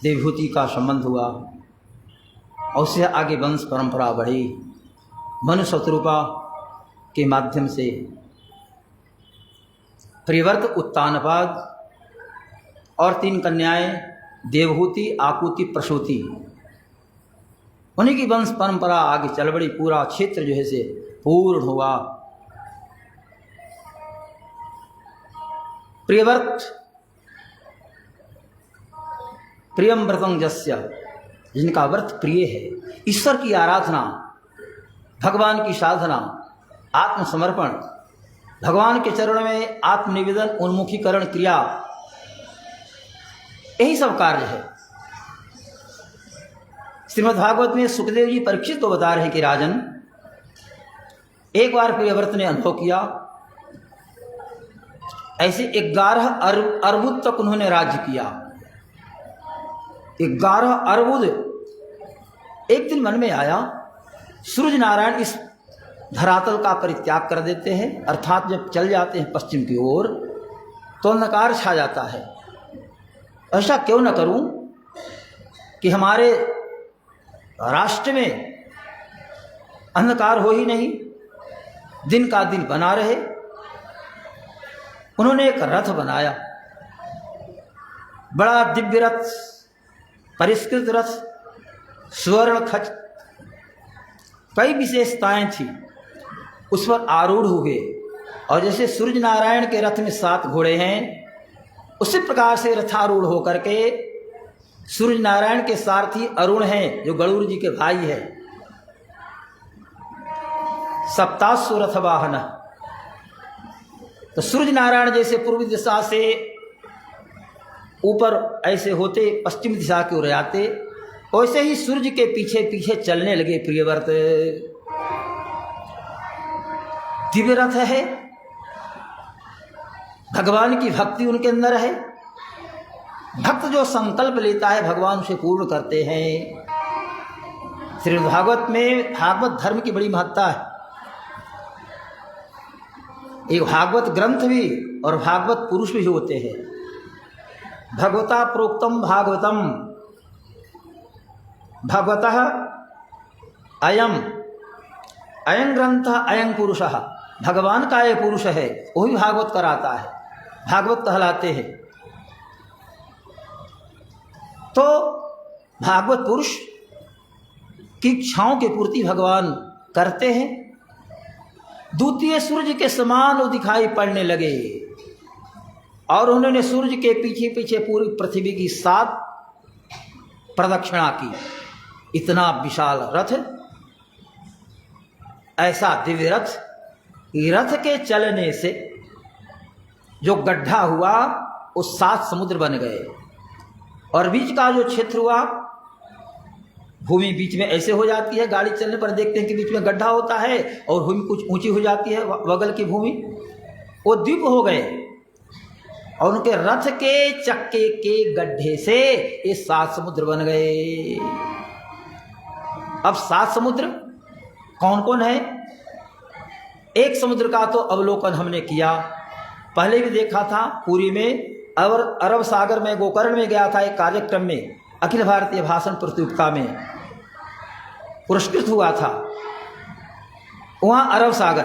S1: देवहूति का संबंध हुआ और उससे आगे वंश परंपरा बढ़ी। मनु शत्रुपा के माध्यम से प्रियव्रत, उत्तानपाद और 3 कन्याएं देवहूति, आकुति, प्रसूति, उन्हीं की वंश परंपरा आगे चल बढ़ी। पूरा क्षेत्र जो है से पूर्ण हुआ। प्रियव्रत प्रियम व्रतं यस्य, जिनका व्रत प्रिय है, ईश्वर की आराधना, भगवान की साधना, आत्मसमर्पण, भगवान के चरण में आत्मनिवेदन, उन्मुखीकरण क्रिया, यही सब कार्य है। श्रीमद्भागवत में सुखदेव जी परीक्षित को बता रहे हैं कि राजन, एक बार प्रियव्रत ने अनुभव किया, ऐसे 11 अर्बुद तक उन्होंने राज्य किया। 11 अर्बुद। एक दिन मन में आया, सूर्य नारायण इस धरातल का परित्याग कर देते हैं, अर्थात जब चल जाते हैं पश्चिम की ओर तो अंधकार छा जाता है। ऐसा क्यों न करूं कि हमारे राष्ट्र में अंधकार हो ही नहीं, दिन का दिन बना रहे। उन्होंने एक रथ बनाया, बड़ा दिव्य रथ, परिष्कृत रथ, स्वर्ण खच, कई विशेषताएं थी। उस पर आरूढ़ हुए और जैसे सूर्य नारायण के रथ में 7 घोड़े हैं, उसी प्रकार से रथारूढ़ होकर के सूर्य नारायण के सारथी अरुण हैं, जो गरुड़ जी के भाई हैं। सप्तासु रथ वाहन। तो सूर्य नारायण जैसे पूर्वी दिशा से ऊपर ऐसे होते पश्चिम दिशा की ओर आते, वैसे ही सूर्य के पीछे पीछे चलने लगे प्रियव्रत। दिव्य रथ है, भगवान की भक्ति उनके अंदर है। भक्त जो संकल्प लेता है भगवान उसे पूर्ण करते हैं। श्रीमद् भागवत में भागवत धर्म की बड़ी महत्ता है। एक भागवत ग्रंथ भी और भागवत पुरुष भी होते हैं। भगवता प्रोक्तम भागवतम, भगवतः अयम अयं ग्रंथ अयं पुरुषः, भगवान का ये पुरुष है, वही भागवत कराता है, भागवत कहलाते हैं। तो भागवत पुरुष की इच्छाओं की पूर्ति भगवान करते हैं। द्वितीय सूर्य के समान वो दिखाई पड़ने लगे और उन्होंने सूर्य के पीछे पीछे पूरी पृथ्वी की 7 प्रदक्षिणा की। इतना विशाल रथ, ऐसा दिव्य रथ, रथ के चलने से जो गड्ढा हुआ वो 7 समुद्र बन गए और बीच का जो क्षेत्र हुआ, भूमि बीच में ऐसे हो जाती है, गाड़ी चलने पर देखते हैं कि बीच में गड्ढा होता है और भूमि कुछ ऊंची हो जाती है, बगल की भूमि, वो द्वीप हो गए और उनके रथ के चक्के के गड्ढे से ये 7 समुद्र बन गए। अब 7 समुद्र कौन कौन है? एक समुद्र का तो अवलोकन हमने किया, पहले भी देखा था पुरी में, और अरब सागर में गोकर्ण में गया था एक कार्यक्रम में, अखिल भारतीय भाषण प्रतियोगिता में पुरस्कृत हुआ था। वहाँ अरब सागर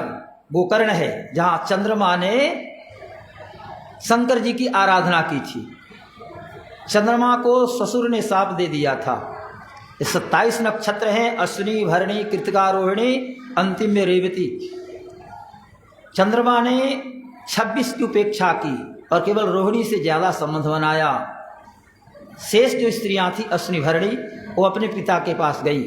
S1: गोकर्ण है, जहाँ चंद्रमा ने शंकर जी की आराधना की थी। चंद्रमा को ससुर ने शाप दे दिया था। 27 नक्षत्र हैं, अश्विनी, भरणी, कृतिका, रोहिणी, अंतिम में रेवती। चंद्रमा ने 26 की उपेक्षा की और केवल रोहिणी से ज़्यादा संबंध बनाया। शेष जो स्त्रियां थी अश्विनी, भरणी, वो अपने पिता के पास गई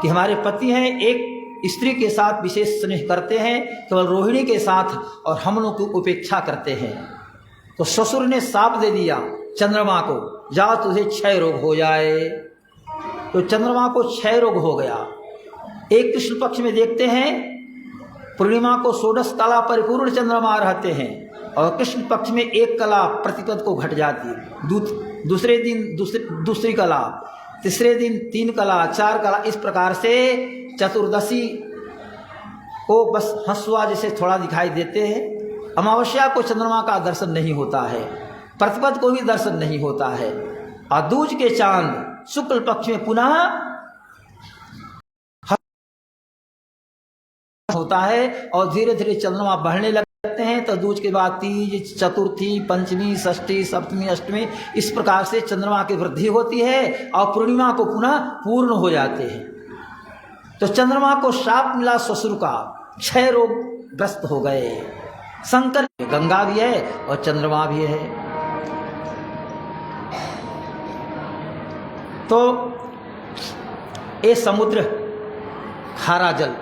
S1: कि हमारे पति हैं, एक स्त्री के साथ विशेष स्नेह करते हैं, केवल रोहिणी के साथ और हम लोग की उपेक्षा करते हैं। तो ससुर ने शाप दे दिया चंद्रमा को, जा तुझे क्षय रोग हो जाए। तो चंद्रमा को क्षय रोग हो गया। एक कृष्ण पक्ष में देखते हैं, पूर्णिमा को षोडश कला परिपूर्ण चंद्रमा रहते हैं और कृष्ण पक्ष में एक कला प्रतिपद को घट जाती है, दूसरे दिन दूसरी कला, तीसरे दिन 3 कला, 4 कला, इस प्रकार से चतुर्दशी को बस हंसुआ जैसे थोड़ा दिखाई देते हैं। अमावस्या को चंद्रमा का दर्शन नहीं होता है, प्रतिपद को भी दर्शन नहीं होता है, और दूज के चांद शुक्ल पक्ष में पुनः होता है और धीरे धीरे चंद्रमा बढ़ने लगते हैं। तो दूज के बाद तीज, चतुर्थी, पंचमी, षष्ठी, सप्तमी, अष्टमी, इस प्रकार से चंद्रमा की वृद्धि होती है और पूर्णिमा को पुनः पूर्ण हो जाते हैं। तो चंद्रमा को शाप मिला ससुर का, 6 रोग ग्रस्त हो गए। शंकर, गंगा भी है और चंद्रमा भी है। तो ये समुद्र, खारा जल,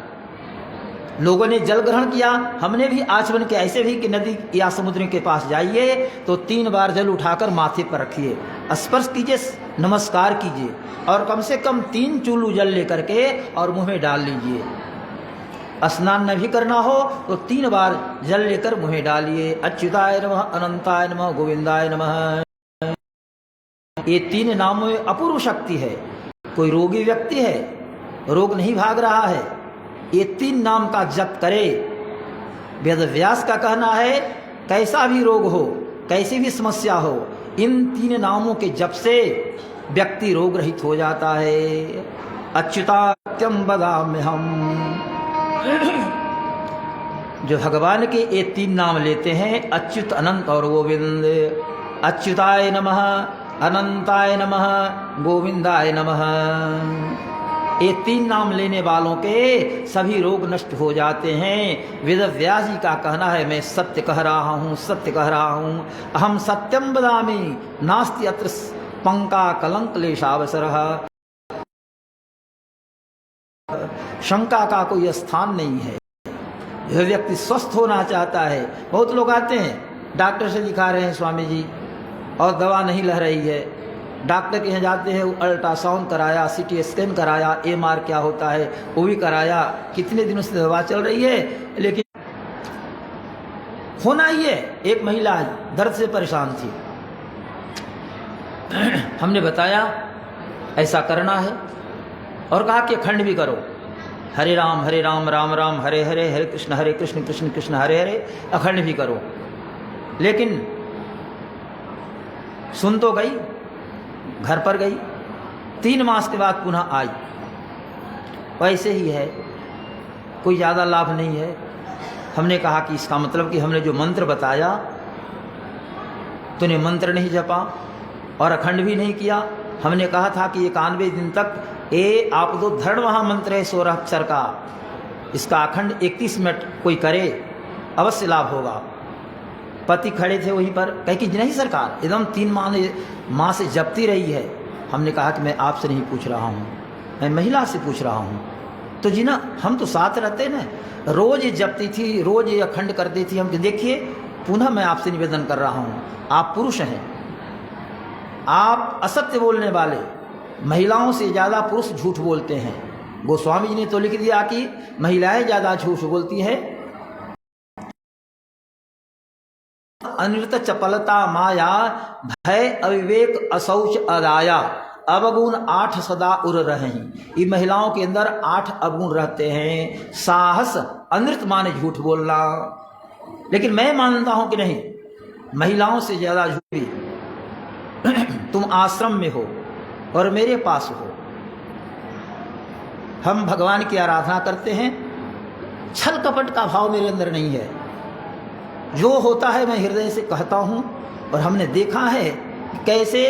S1: लोगों ने जल ग्रहण किया, हमने भी आचमन किया ऐसे भी कि नदी या समुद्र के पास जाइए तो 3 बार जल उठाकर माथे पर रखिए, स्पर्श कीजिए, नमस्कार कीजिए और कम से कम 3 चूलू जल लेकर के और मुंह में डाल लीजिए। स्नान न भी करना हो तो 3 बार जल लेकर मुंह में डालिए। अच्युताय नमः, अनंताय नमः, गोविंदाय नमः। ये 3 नामों में अपूर्व शक्ति है। कोई रोगी व्यक्ति है, रोग नहीं भाग रहा है, ये 3 नाम का जप करे। वेद व्यास का कहना है कैसा भी रोग हो, कैसी भी समस्या हो, इन 3 नामों के जप से व्यक्ति रोग रहित हो जाता है। अच्युतात्यम बदाम्य हम, जो भगवान के ये 3 नाम लेते हैं, अच्युत, अनंत और गोविंद। अच्युताय नमः, अनंताय नमः, गोविंदाय नमः। ये 3 नाम लेने वालों के सभी रोग नष्ट हो जाते हैं। वेद व्यास जी का कहना है मैं सत्य कह रहा हूँ, सत्य कह रहा हूँ। अहम सत्यम वदामि नास्ति अत्र पंका कलंक लेशावसरः। शंका का कोई स्थान नहीं है। यह व्यक्ति स्वस्थ होना चाहता है। बहुत लोग आते हैं, डॉक्टर से दिखा रहे हैं स्वामी जी और दवा नहीं लग रही है। डॉक्टर के यहाँ जाते हैं, अल्ट्रासाउंड कराया, सीटी स्कैन कराया, एमआर क्या होता है वो भी कराया, कितने दिनों से दवा चल रही है, लेकिन होना ही है। एक महिला दर्द से परेशान थी, हमने बताया ऐसा करना है और कहा कि अखंड भी करो, हरे राम राम राम हरे हरे, हरे कृष्ण कृष्ण कृष्ण हरे हरे, अखंड भी करो। लेकिन सुन तो गई, घर पर गई, 3 मास के बाद पुनः आई। वैसे ही है, कोई ज़्यादा लाभ नहीं है। हमने कहा कि इसका मतलब कि हमने जो मंत्र बताया तूने मंत्र नहीं जपा और अखंड भी नहीं किया। हमने कहा था कि 91 दिन तक ये आप दो धर्ण महामंत्र है 16 अक्षर का, इसका अखंड 31 मिनट कोई करे अवश्य लाभ होगा। पति खड़े थे वहीं पर, कहे कि नहीं सरकार, एकदम 3 माह से जपती रही है। हमने कहा कि मैं आपसे नहीं पूछ रहा हूँ, मैं महिला से पूछ रहा हूँ। तो जी ना, हम तो साथ रहते ना, रोज ये जपती थी, रोज ये अखंड करती थी। हम देखिए, पुनः मैं आपसे निवेदन कर रहा हूँ, आप पुरुष हैं, आप असत्य बोलने वाले, महिलाओं से ज़्यादा पुरुष झूठ बोलते हैं। गोस्वामी जी ने तो लिख दिया कि महिलाएं ज़्यादा झूठ बोलती है। अनृत चपलता माया, भय अविवेक अशौच अदाया, अवगुण 8 सदा उर रहें। ये महिलाओं के अंदर 8 अवगुण रहते हैं। साहस, अनृत माने झूठ बोलना। लेकिन मैं मानता हूं कि नहीं, महिलाओं से ज़्यादा झूठी तुम आश्रम में हो और मेरे पास हो। हम भगवान की आराधना करते हैं, छल कपट का भाव मेरे अंदर नहीं है। जो होता है मैं हृदय से कहता हूँ। और हमने देखा है कि कैसे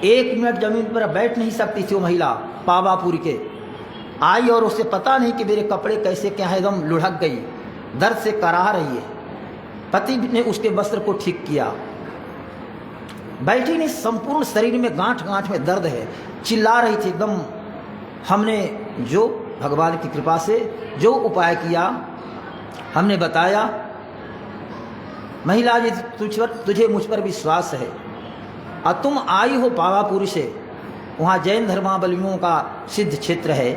S1: 1 मिनट जमीन पर बैठ नहीं सकती थी वो महिला, पावापुरी के आई और उसे पता नहीं कि मेरे कपड़े कैसे क्या है, एकदम लुढ़क गई, दर्द से कराह रही है। पति ने उसके वस्त्र को ठीक किया, बैठी नहीं, संपूर्ण शरीर में गांठ गांठ में दर्द है, चिल्ला रही थी एकदम। हमने जो भगवान की कृपा से जो उपाय किया हमने बताया, महिला जी तुझे मुझ पर विश्वास है और तुम आई हो पावापुरी से, वहाँ जैन धर्मावलंबियों का सिद्ध क्षेत्र है,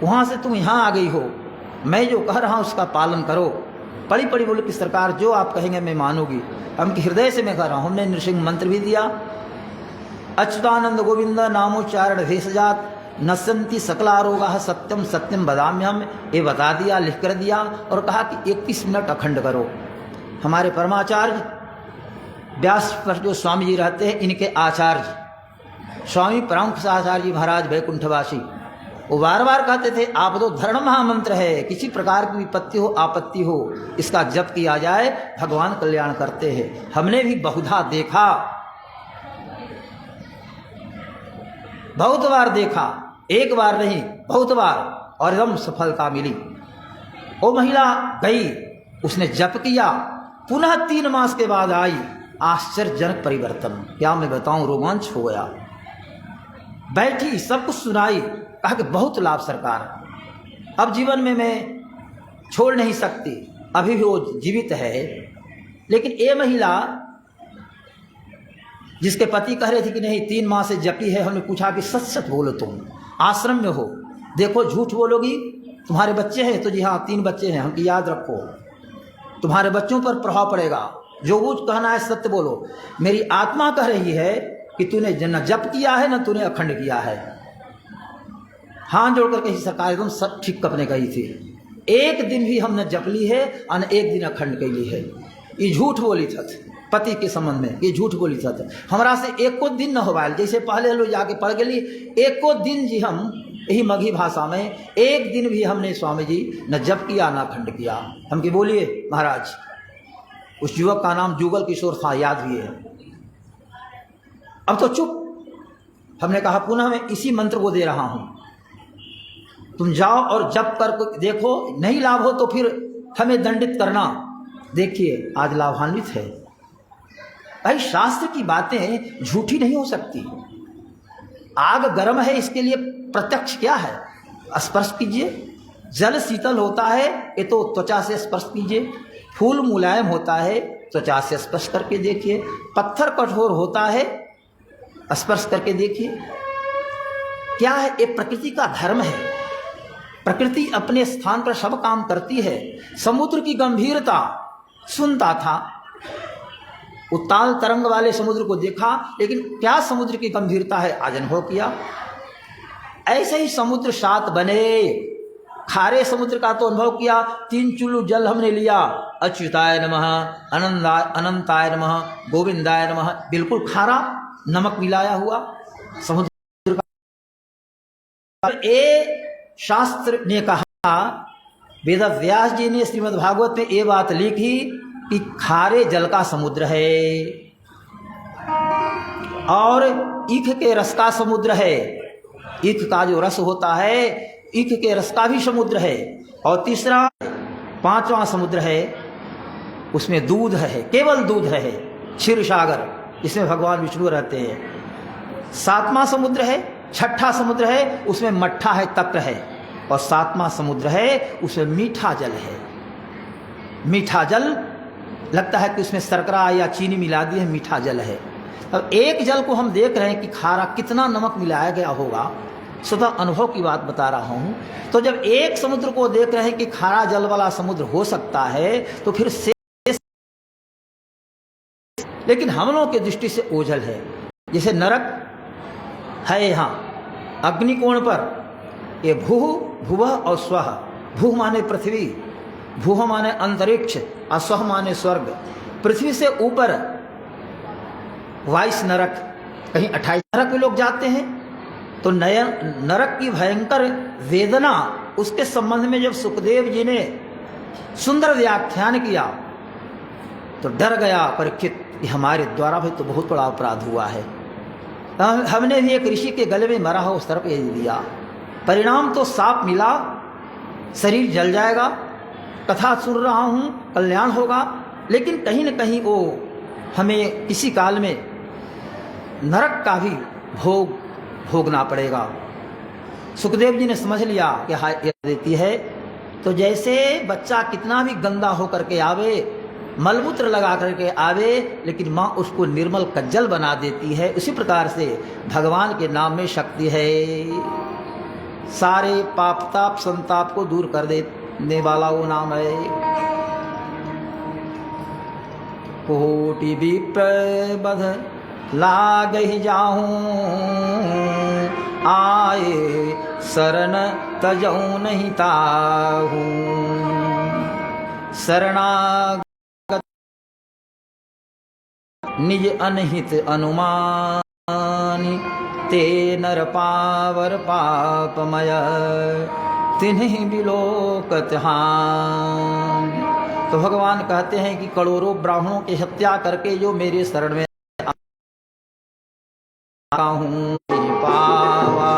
S1: वहाँ से तुम यहाँ आ गई हो। मैं जो कह रहा हूँ उसका पालन करो। पड़ी पड़ी बोले कि सरकार जो आप कहेंगे मैं मानूंगी, हम हृदय से मैं कर रहा हूँ। हमने नृसिंह मंत्र भी दिया, अच्युतानंद गोविंद नामोच्चारण भेषजात नश्यन्ति सकला रोगा सत्यम सत्यम बदाम्यम, ये बता दिया, लिख कर दिया और कहा कि 21 मिनट अखंड करो। हमारे परमाचार्य व्यास पर जो स्वामी जी रहते हैं, इनके आचार्य स्वामी प्रमुख आचार्य जी महाराज वैकुंठवासी, वो बार बार कहते थे आप तो धर्म महामंत्र है, किसी प्रकार की विपत्ति हो आपत्ति हो इसका जप किया जाए, भगवान कल्याण करते हैं। हमने भी बहुधा देखा, बहुत बार देखा, एक बार नहीं बहुत बार, और एकदम सफलता मिली। वो महिला गई, उसने जप किया, पुनः 3 मास के बाद आई, आश्चर्यजनक परिवर्तन, क्या मैं बताऊं, रोमांच हो गया। बैठी, सब कुछ सुनाई, कहा कि बहुत लाभ सरकार, अब जीवन में मैं छोड़ नहीं सकती। अभी भी वो जीवित है, लेकिन ये महिला जिसके पति कह रहे थे कि नहीं 3 माह से जपी है, हमने पूछा कि सच सच बोलो, तुम आश्रम में हो, देखो झूठ बोलोगी, तुम्हारे बच्चे हैं? तो जी हाँ 3 बच्चे हैं। हम कि याद रखो तुम्हारे बच्चों पर प्रभाव पड़ेगा, जो कुछ कहना है सत्य बोलो। मेरी आत्मा कह रही है कि तूने न जप किया है न तूने अखंड किया है। हाथ जोड़कर कही सरकार एकदम सब ठीक करने गई थी, एक दिन भी हमने जप ली है और एक दिन अखंड कैली है। ये झूठ बोली था पति के संबंध में, ये झूठ बोली था हमरा से एको दिन न होवाल, जैसे पहले लोग जाके पढ़ गली, एको दिन जी हम यही मगही भाषा में एक दिन भी हमने स्वामी जी न जप किया न अखंड किया। हम कि बोलिए महाराज, उस युवक का नाम जुगल किशोर था, याद भी है। अब तो चुप। हमने कहा पुनः मैं इसी मंत्र को दे रहा हूं, तुम जाओ और जप कर देखो, नहीं लाभ हो तो फिर हमें दंडित करना। देखिए आज लाभान्वित है। भाई शास्त्र की बातें झूठी नहीं हो सकती। आग गर्म है, इसके लिए प्रत्यक्ष क्या है, स्पर्श कीजिए। जल शीतल होता है, ये तो त्वचा से स्पर्श कीजिए। फूल मुलायम होता है, त्वचा से स्पर्श करके देखिए। पत्थर कठोर होता है, स्पर्श करके देखिए। क्या है, ये प्रकृति का धर्म है। प्रकृति अपने स्थान पर सब काम करती है। समुद्र की गंभीरता सुनता था, उताल तरंग वाले समुद्र को देखा, लेकिन क्या समुद्र की गंभीरता है आज अनुभव किया। ऐसे ही समुद्र 7 बने। खारे समुद्र का तो अनुभव किया, 3 चुल्लू जल हमने लिया, अच्युताय नमः, अनंताय नमः, गोविंदाय नमः, बिल्कुल खारा, नमक मिलाया हुआ समुद्र का। ए शास्त्र ने कहा, वेद व्यास जी ने श्रीमद् भागवत में ये बात लिखी कि खारे जल का समुद्र है और ईख के रस का समुद्र है। ईख का जो रस होता है, ईख के रस का भी समुद्र है। और तीसरा 5वां समुद्र है, उसमें दूध है, केवल दूध है, क्षीर सागर, इसमें भगवान विष्णु रहते हैं। 7वां समुद्र है, 6ठा समुद्र है, उसमें मट्ठा है, तप्त है। और 7वां समुद्र है, उसमें मीठा जल है। मीठा जल लगता है कि उसमें शर्करा या चीनी मिला दी है, मीठा जल है। अब एक जल को हम देख रहे हैं कि खारा, कितना नमक मिलाया गया होगा, स्वतः अनुभव की बात बता रहा हूं। तो जब एक समुद्र को देख रहे हैं कि खारा जल वाला समुद्र हो सकता है, तो फिर शेष, लेकिन हम लोगों की दृष्टि से ओझल है। जैसे नरक है यहाँ अग्निकोण पर, ये भूः भुवः और स्वः। भूः माने पृथ्वी, भूः माने अंतरिक्ष और स्वः माने स्वर्ग। पृथ्वी से ऊपर 22 नरक, कहीं 28 नरक में लोग जाते हैं। तो नरक की भयंकर वेदना, उसके संबंध में जब सुखदेव जी ने सुंदर व्याख्यान किया तो डर गया परीक्षित कि हमारे द्वारा भी तो बहुत बड़ा अपराध हुआ है। हमने भी एक ऋषि के गले में मरा हो उस तरफ भेज दिया। परिणाम तो साफ मिला, शरीर जल जाएगा। कथा सुन रहा हूँ, कल्याण होगा, लेकिन कहीं न कहीं वो हमें किसी काल में नरक का भी भोगना पड़ेगा। सुखदेव जी ने समझ लिया कि हाँ ये देती है। तो जैसे बच्चा कितना भी गंदा होकर के आवे, मलमूत्र लगा करके आवे, लेकिन माँ उसको निर्मल कज्जल बना देती है, उसी प्रकार से भगवान के नाम में शक्ति है। सारे पाप ताप संताप को दूर कर देने वाला वो नाम है। कोटि विप्र बध लागहि जाहूं, आए शरण तजऊ नहीं ताहूं। शरणागत निज अनहित अनुमानी, ते नर पावर पापमय, तिन्हि बिलोकत हानि। तो भगवान कहते हैं कि करोड़ों ब्राह्मणों की हत्या करके जो मेरे शरण में हूँ, पावा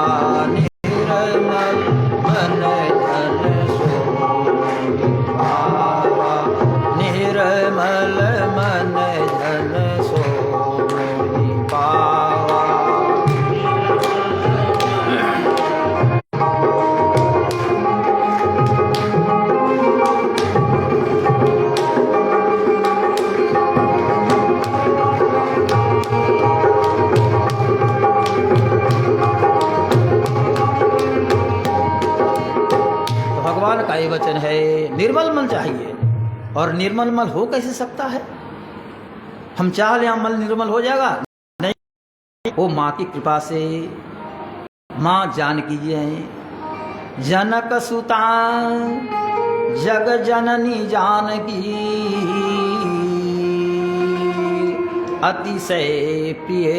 S1: निर्मल मन जन सोई पावा, निर्मल मन जन सोई पावा। का ये वचन है, निर्मल मन चाहिए। और निर्मल मन हो कैसे सकता है? हम चाह लें मन निर्मल हो जाएगा? नहीं, वो माँ की कृपा से। माँ जानकी जी हैं, जनक सुता जग जननी जानकी, अतिशय प्रिय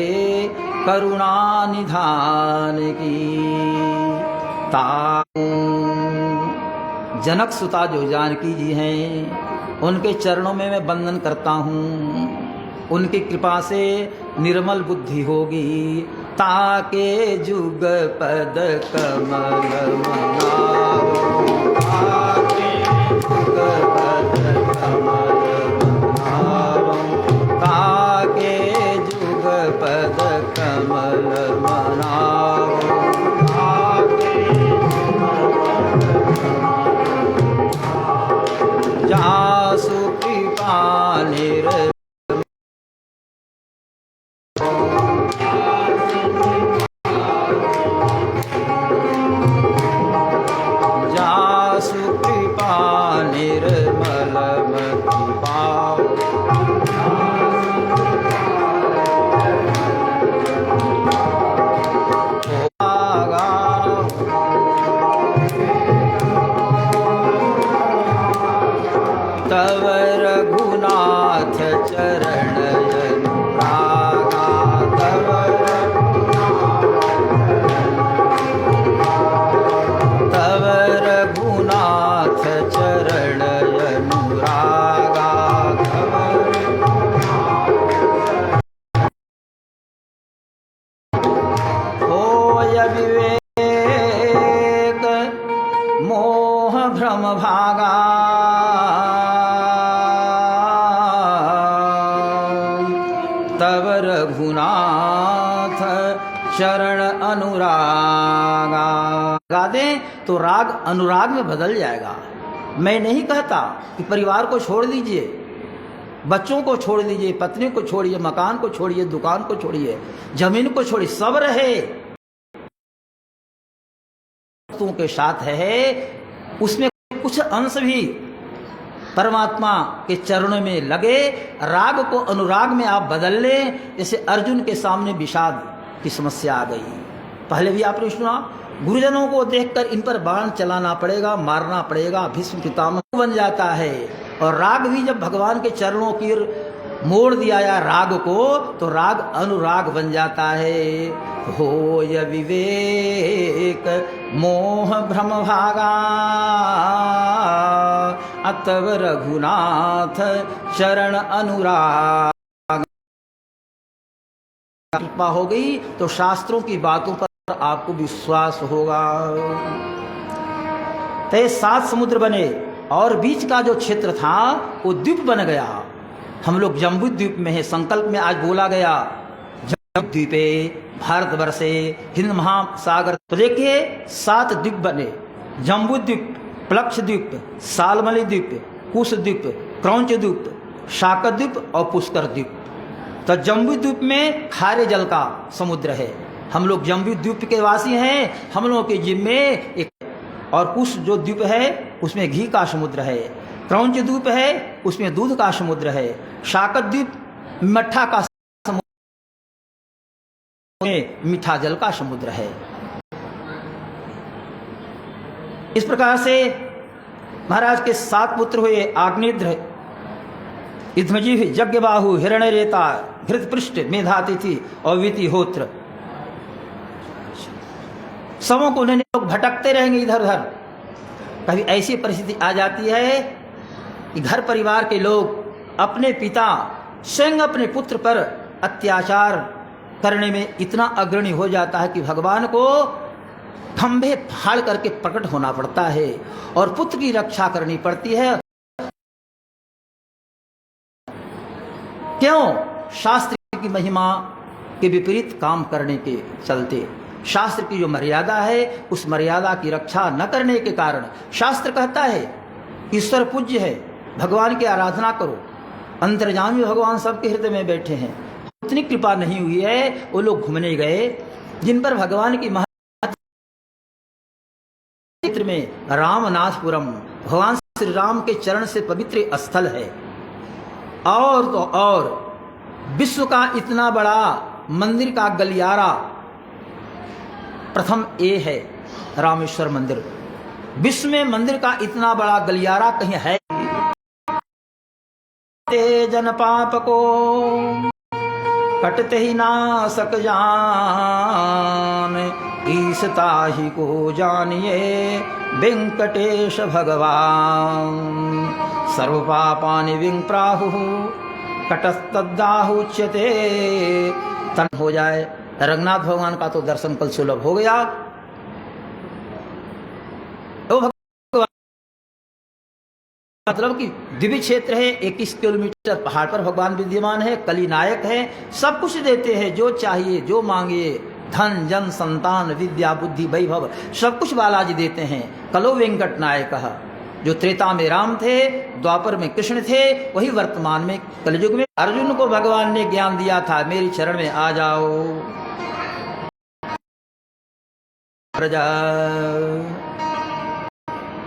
S1: करुणा निधान की। जनक सुता जो जानकी जी हैं, उनके चरणों में मैं वंदन करता हूँ। उनकी कृपा से निर्मल बुद्धि होगी, ताके जुग पद कमल मनाओ, ताके जुग पद कमल मनाओ, ताके जुग पद कमल मनाओ, ताके जासु कृपा निर्मल, जासु कृपा निर्मल मति पाओ। तव रघुनाथ चरण अनुरागा, तव रघुनाथ चरण अनुरागा, होय विवेक मोह भ्रम भागा, तव रघुनाथ चरण अनुरागा। गा दें तो राग अनुराग में बदल जाएगा। मैं नहीं कहता कि परिवार को छोड़ दीजिए, बच्चों को छोड़ दीजिए, पत्नी को छोड़िए, मकान को छोड़िए, दुकान को छोड़िए, जमीन को छोड़िए, सब रहे तुम के साथ है, उसमें कुछ अंश भी परमात्मा के चरणों में लगे। राग को अनुराग में आप बदल लें। जैसे अर्जुन के सामने विषाद की समस्या आ गई, पहले भी आपने सुना, गुरुजनों को देखकर इन पर बाण चलाना पड़ेगा, मारना पड़ेगा, भीष्म पितामह बन जाता है। और राग भी जब भगवान के चरणों की मोड़ दिया या राग को, तो राग अनुराग बन जाता है। होय विवेक मोह भ्रम भागा, अतव रघुनाथ चरण अनुराग। कृपा हो गई तो शास्त्रों की बातों पर आपको विश्वास होगा। तो 7 समुद्र बने और बीच का जो क्षेत्र था वो द्वीप बन गया। हम लोग जम्बू द्वीप में है। संकल्प में आज बोला गया जम्बू द्वीपे भारतवर्षे हिंद महासागर। तो देखिए 7 द्वीप बने, जम्बू द्वीप, प्लक्ष द्वीप, सालमली द्वीप, कुश द्वीप, क्रौंच द्वीप, शाकत द्वीप और पुष्कर द्वीप। तो जम्बू द्वीप में खारे जल का समुद्र है। हम लोग जम्बू द्वीप के वासी हैं। हम लोगों के जिम्मे एक और कुश जो द्वीप है उसमें घी का समुद्र है। क्रौंच द्वीप है, उसमें दूध का समुद्र है। शाकत द्वीप मट्ठा का समुद्र, मीठा जल का समुद्र है। इस प्रकार से महाराज के 7 पुत्र हुए। आग्नेय, इध्मजीव, यज्ञबाहु, हिरण्यरेता, घृतपृष्ठ, मेधातिथि और वितिहोत्र। सबों को उन्होंने लोग भटकते रहेंगे इधर उधर। कभी ऐसी परिस्थिति आ जाती है कि घर परिवार के लोग अपने पिता स्वयं अपने पुत्र पर अत्याचार करने में इतना अग्रणी हो जाता है कि भगवान को खंभे फाड़ करके प्रकट होना पड़ता है और पुत्र की रक्षा करनी पड़ती है। क्यों? शास्त्र की महिमा के विपरीत काम करने के चलते। शास्त्र की जो मर्यादा है उस मर्यादा की रक्षा न करने के कारण शास्त्र कहता है ईश्वर पूज्य है, भगवान की आराधना करो। अंतर्यामी भगवान सबके हृदय में बैठे हैं। उतनी कृपा नहीं हुई है। वो लोग घूमने गए जिन पर भगवान की चित्र में रामनाथपुरम, भगवान श्री राम के चरण से पवित्र स्थल है। और तो और विश्व का इतना बड़ा मंदिर का गलियारा प्रथम ए है रामेश्वर मंदिर। विश्व में मंदिर का इतना बड़ा गलियारा कहीं है? ते जन पाप को कटते ही ना सक जान, ईसता ही को जानिए वेंकटेश भगवान। सर्व पापानि विं प्राहु कटस्तदाहुच्यते। तन हो जाए। रंगनाथ भगवान का तो दर्शन कल सुलभ हो गया। मतलब कि दिव्य क्षेत्र है, 21 किलोमीटर पहाड़ पर भगवान विद्यमान है, कली नायक है, सब कुछ देते हैं जो चाहिए जो मांगे, धन जन संतान विद्या बुद्धि वैभव सब कुछ बालाजी देते हैं। कलो वेंकट नायक, जो त्रेता में राम थे, द्वापर में कृष्ण थे, वही वर्तमान में कलयुग में अर्जुन को भगवान ने ज्ञान दिया था, मेरी शरण में आ जाओ।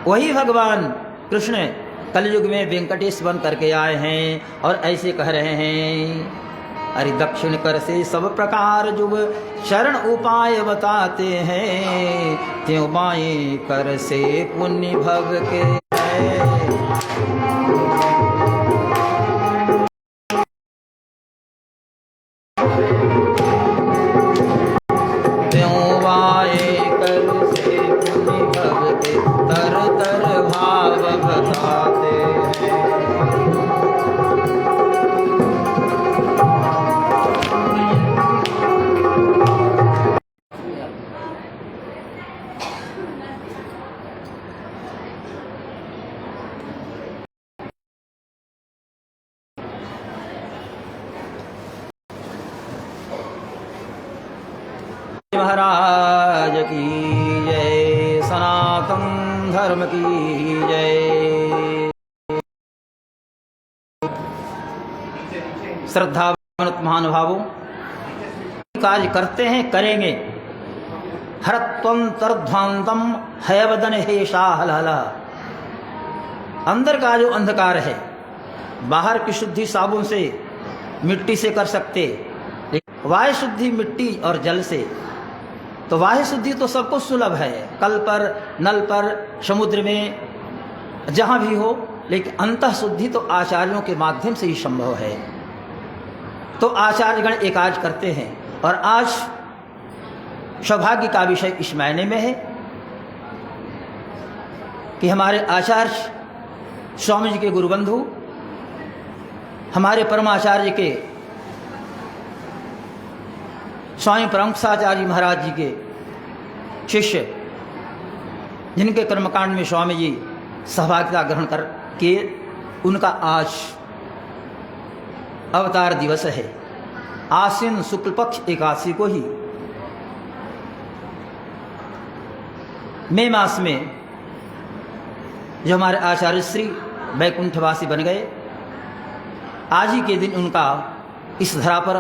S1: वही भगवान कृष्ण कलयुग में वेंकटेश बन करके आए हैं और ऐसे कह रहे हैं, अरे दक्षिण कर से सब प्रकार जुग शरण उपाय बताते हैं, त्यों बाएं कर से पुण्य भग के महाराज की जय, सनातन धर्म की जय। श्रद्धावान महानुभावों, कार्य करते हैं करेंगे। हरत्वं तरध्वांतम हैवदन हेषा हलहला। अंदर का जो अंधकार है बाहर की शुद्धि साबुन से मिट्टी से कर सकते, वायु शुद्धि मिट्टी और जल से। तो वायु शुद्धि तो सबको सुलभ है, कल पर, नल पर, समुद्र में, जहाँ भी हो, लेकिन अंतः शुद्धि तो आचार्यों के माध्यम से ही संभव है। तो आचार्यगण एक आज करते हैं और आज सौभाग्य का विषय इस मायने में है कि हमारे आचार्य स्वामी जी के गुरुबंधु, हमारे परमाचार्य के स्वामी परमहंसाचार्य महाराज जी के शिष्य, जिनके कर्मकांड में स्वामी जी सहभागिता ग्रहण करके, उनका आज अवतार दिवस है। आश्विन शुक्ल पक्ष एकादशी को ही मई मास में जो हमारे आचार्य श्री वैकुंठवासी बन गए, आज ही के दिन उनका इस धरा पर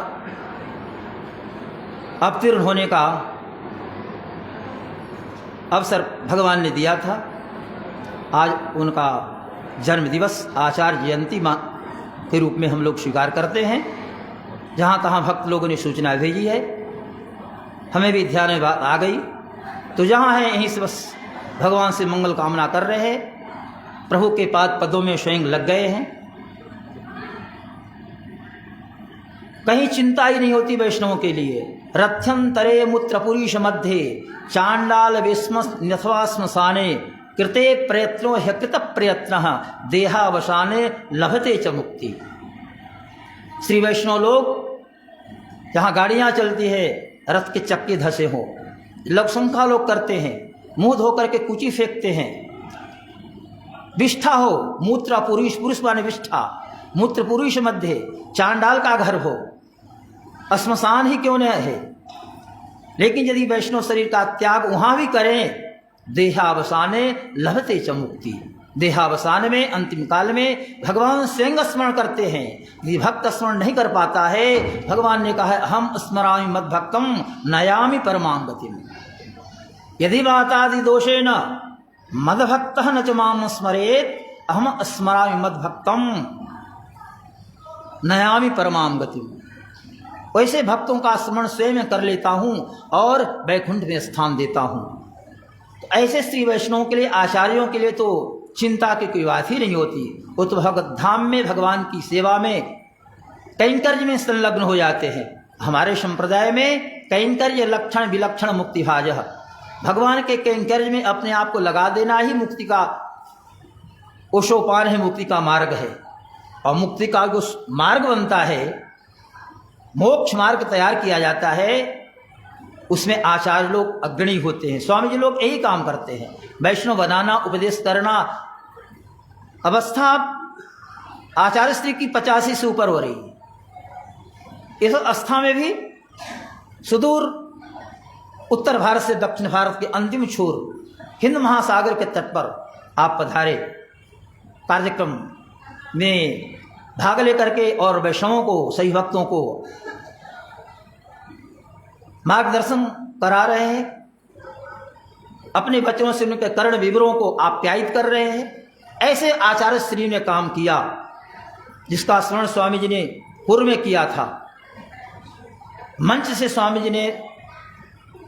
S1: अवतीर्ण होने का अवसर भगवान ने दिया था। आज उनका जन्म दिवस आचार्य जयंती के रूप में हम लोग स्वीकार करते हैं। जहाँ तहाँ भक्त लोगों ने सूचना भेजी है, हमें भी ध्यान में बात आ गई, तो जहाँ है यहीं से बस भगवान से मंगल कामना कर रहे हैं, प्रभु के पाद पदों में स्वयं लग गए हैं। कहीं चिंता ही नहीं होती वैष्णवों के लिए। रथ्यंतरे मूत्रपुरीश मध्य चांडाल विस्मथवा श्मशाने कृते प्रयत्नो ह्यकृत प्रयत्न देहावसाने लभते च मुक्ति। श्री वैष्णव लोग जहाँ गाड़ियाँ चलती है, रथ के चक्के धसे हों, लघुशंका लोग करते हैं, मुंह धो करके कुची फेंकते हैं, विष्ठा हो, मूत्र पुरुष, पुरुष माने विष्ठा, मूत्र पुरुष मध्य चांडाल का घर हो, श्मशान ही क्यों न है, लेकिन यदि वैष्णव शरीर का त्याग वहां भी करें, देहावसाने लभते च मुक्ति। देहावसान में, अंतिम काल में भगवान स्वयं स्मरण करते हैं। यदि भक्त स्मरण नहीं कर पाता है, भगवान ने कहा है हम स्मरामि मद्भक्तम नयामि परमां गतिम। यदि मातादि दोषेण मद्भक्तः न च मां स्मरेत् अहम स्मरामि मद्भक्तम नयामि परमां गतिम। वैसे भक्तों का स्मरण स्वयं कर लेता हूँ और वैकुंठ में स्थान देता हूँ। तो ऐसे श्री वैष्णवों के लिए, आचार्यों के लिए तो चिंता की कोई बात ही नहीं होती। वो तो भगवत धाम में भगवान की सेवा में कैंकर्य में संलग्न हो जाते हैं। हमारे संप्रदाय में कैंकर्य लक्षण विलक्षण मुक्तिभाज, भगवान के कैंकर्य में अपने आप को लगा देना ही मुक्ति का ओशोपान है, मुक्ति का मार्ग है। और मुक्ति का जो मार्ग बनता है, मोक्ष मार्ग तैयार किया जाता है, उसमें आचार्य लोग अग्रणी होते हैं। स्वामी जी लोग यही काम करते हैं, वैष्णव बनाना, उपदेश करना। अवस्था आचार्य श्री की 85 से ऊपर हो रही है। इस अवस्था में भी सुदूर उत्तर भारत से दक्षिण भारत के अंतिम छोर हिंद महासागर के तट पर आप पधारे, कार्यक्रम में भाग लेकर के और वैष्णवों को, सही भक्तों को मार्गदर्शन करा रहे हैं। अपने बच्चों से उनके कर्ण विवरों को आप्यायित कर रहे हैं। ऐसे आचार्य श्री ने काम किया, जिसका स्मरण स्वामी जी ने पूर्व में किया था। मंच से स्वामी जी ने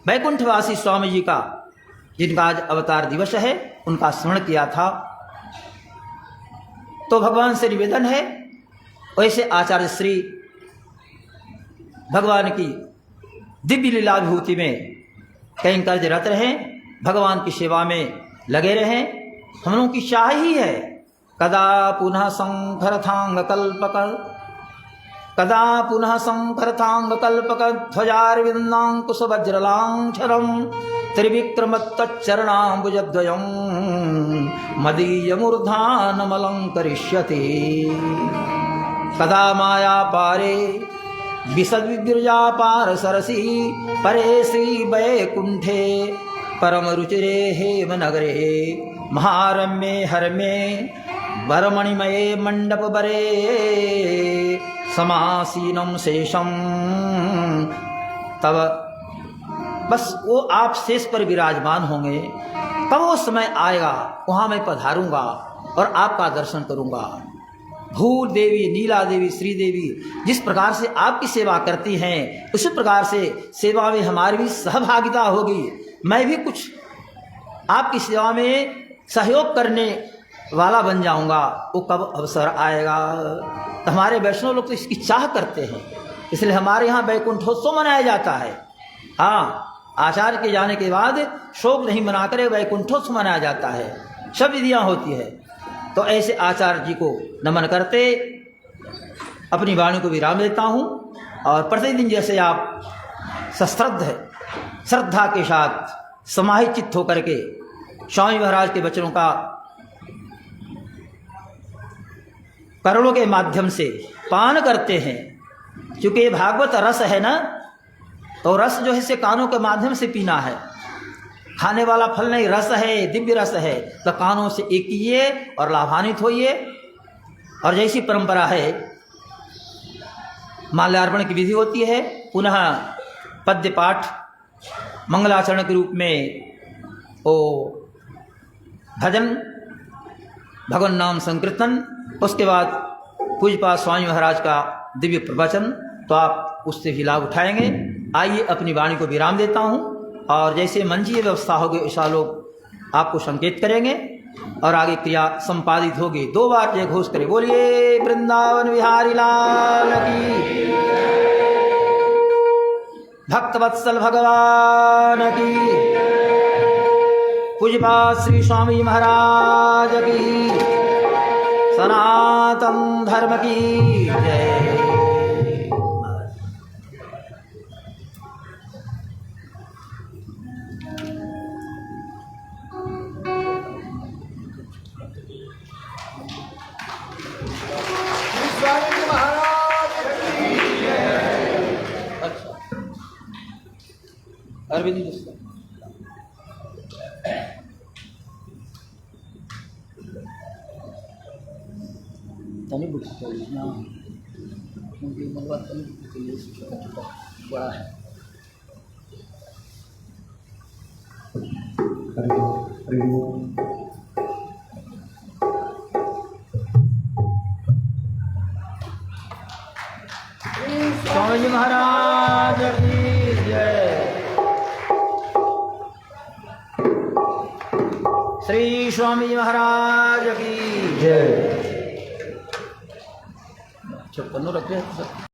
S1: वैकुंठवासी स्वामी जी का, जिनका आज अवतार दिवस है, उनका स्मरण किया था। तो भगवान से निवेदन है, वैसे आचार्य श्री भगवान की दिव्य लीला विभूति में कैंकर्यरत रहें, भगवान की सेवा में लगे रहें। हम लोगों की चाह ही है, कदा पुनः शंखरथांग कल्पक, कदा पुनः शंखरथांग कल्पक ध्वजारविंदांकुश वज्रलांछनम त्रिविक्रमत्तच्चरणाम्बुजद्वयं मदीयमूर्धानमलंकरिष्यति। कदा माया पारे विसद्विर्जापार सरसी परे श्री वैकुंठे परम रुचिरे हेम नगरे महारम्ये हरमे वरमणिमये मंडप बरे समासीनम शेषम। तब बस वो आप शेष पर विराजमान होंगे, तब वो समय आएगा, वहाँ मैं पधारूंगा और आपका दर्शन करूंगा। भूल देवी, नीला देवी, श्रीदेवी जिस प्रकार से आपकी सेवा करती हैं, उसी प्रकार से सेवा में हमारी भी सहभागिता होगी। मैं भी कुछ आपकी सेवा में सहयोग करने वाला बन जाऊंगा। वो कब अवसर आएगा? तो हमारे वैष्णव लोग तो इसकी चाह करते हैं, इसलिए हमारे यहाँ वैकुंठोत्सव मनाया जाता है। हाँ, आचार्य के जाने के बाद शोक नहीं मनाकर वैकुंठोत्सव मनाया जाता है, सब विधियाँ होती है। तो ऐसे आचार्य जी को नमन करते अपनी वाणी को विराम देता हूँ। और प्रतिदिन जैसे आप श्रद्धा के साथ समाहित चित्त होकर के स्वामी महाराज के वचनों का करोड़ों के माध्यम से पान करते हैं, क्योंकि ये भागवत रस है ना, तो रस जो है इसे कानों के माध्यम से पीना है। खाने वाला फल नहीं, रस है, दिव्य रस है। तो कानों से एकिए और लाभान्वित होइए। और जैसी परंपरा है, माल्यार्पण की विधि होती है, पुनः पद्य पाठ मंगलाचरण के रूप में ओ भजन भगवान नाम संकीर्तन, उसके बाद पूज्यपाद स्वामी महाराज का दिव्य प्रवचन, तो आप उससे भी लाभ उठाएंगे। आइए अपनी वाणी को विराम देता हूँ, और जैसे मंचीय व्यवस्था होगी ऐसा लोग आपको संकेत करेंगे और आगे क्रिया संपादित होगी। 2 बार जय घोष करें, बोलिए वृंदावन बिहारी लाल की, भक्त वत्सल भगवान की, पूज्यपाद श्री स्वामी महाराज की, सनातन धर्म की जय। अरविंद जी तनी बुक ना, क्योंकि मलबा तनी बुक के लिए छोटा बड़ा है। स्वामी जी महाराज की जय, श्री स्वामी जी महाराज की जय। 56 रखे।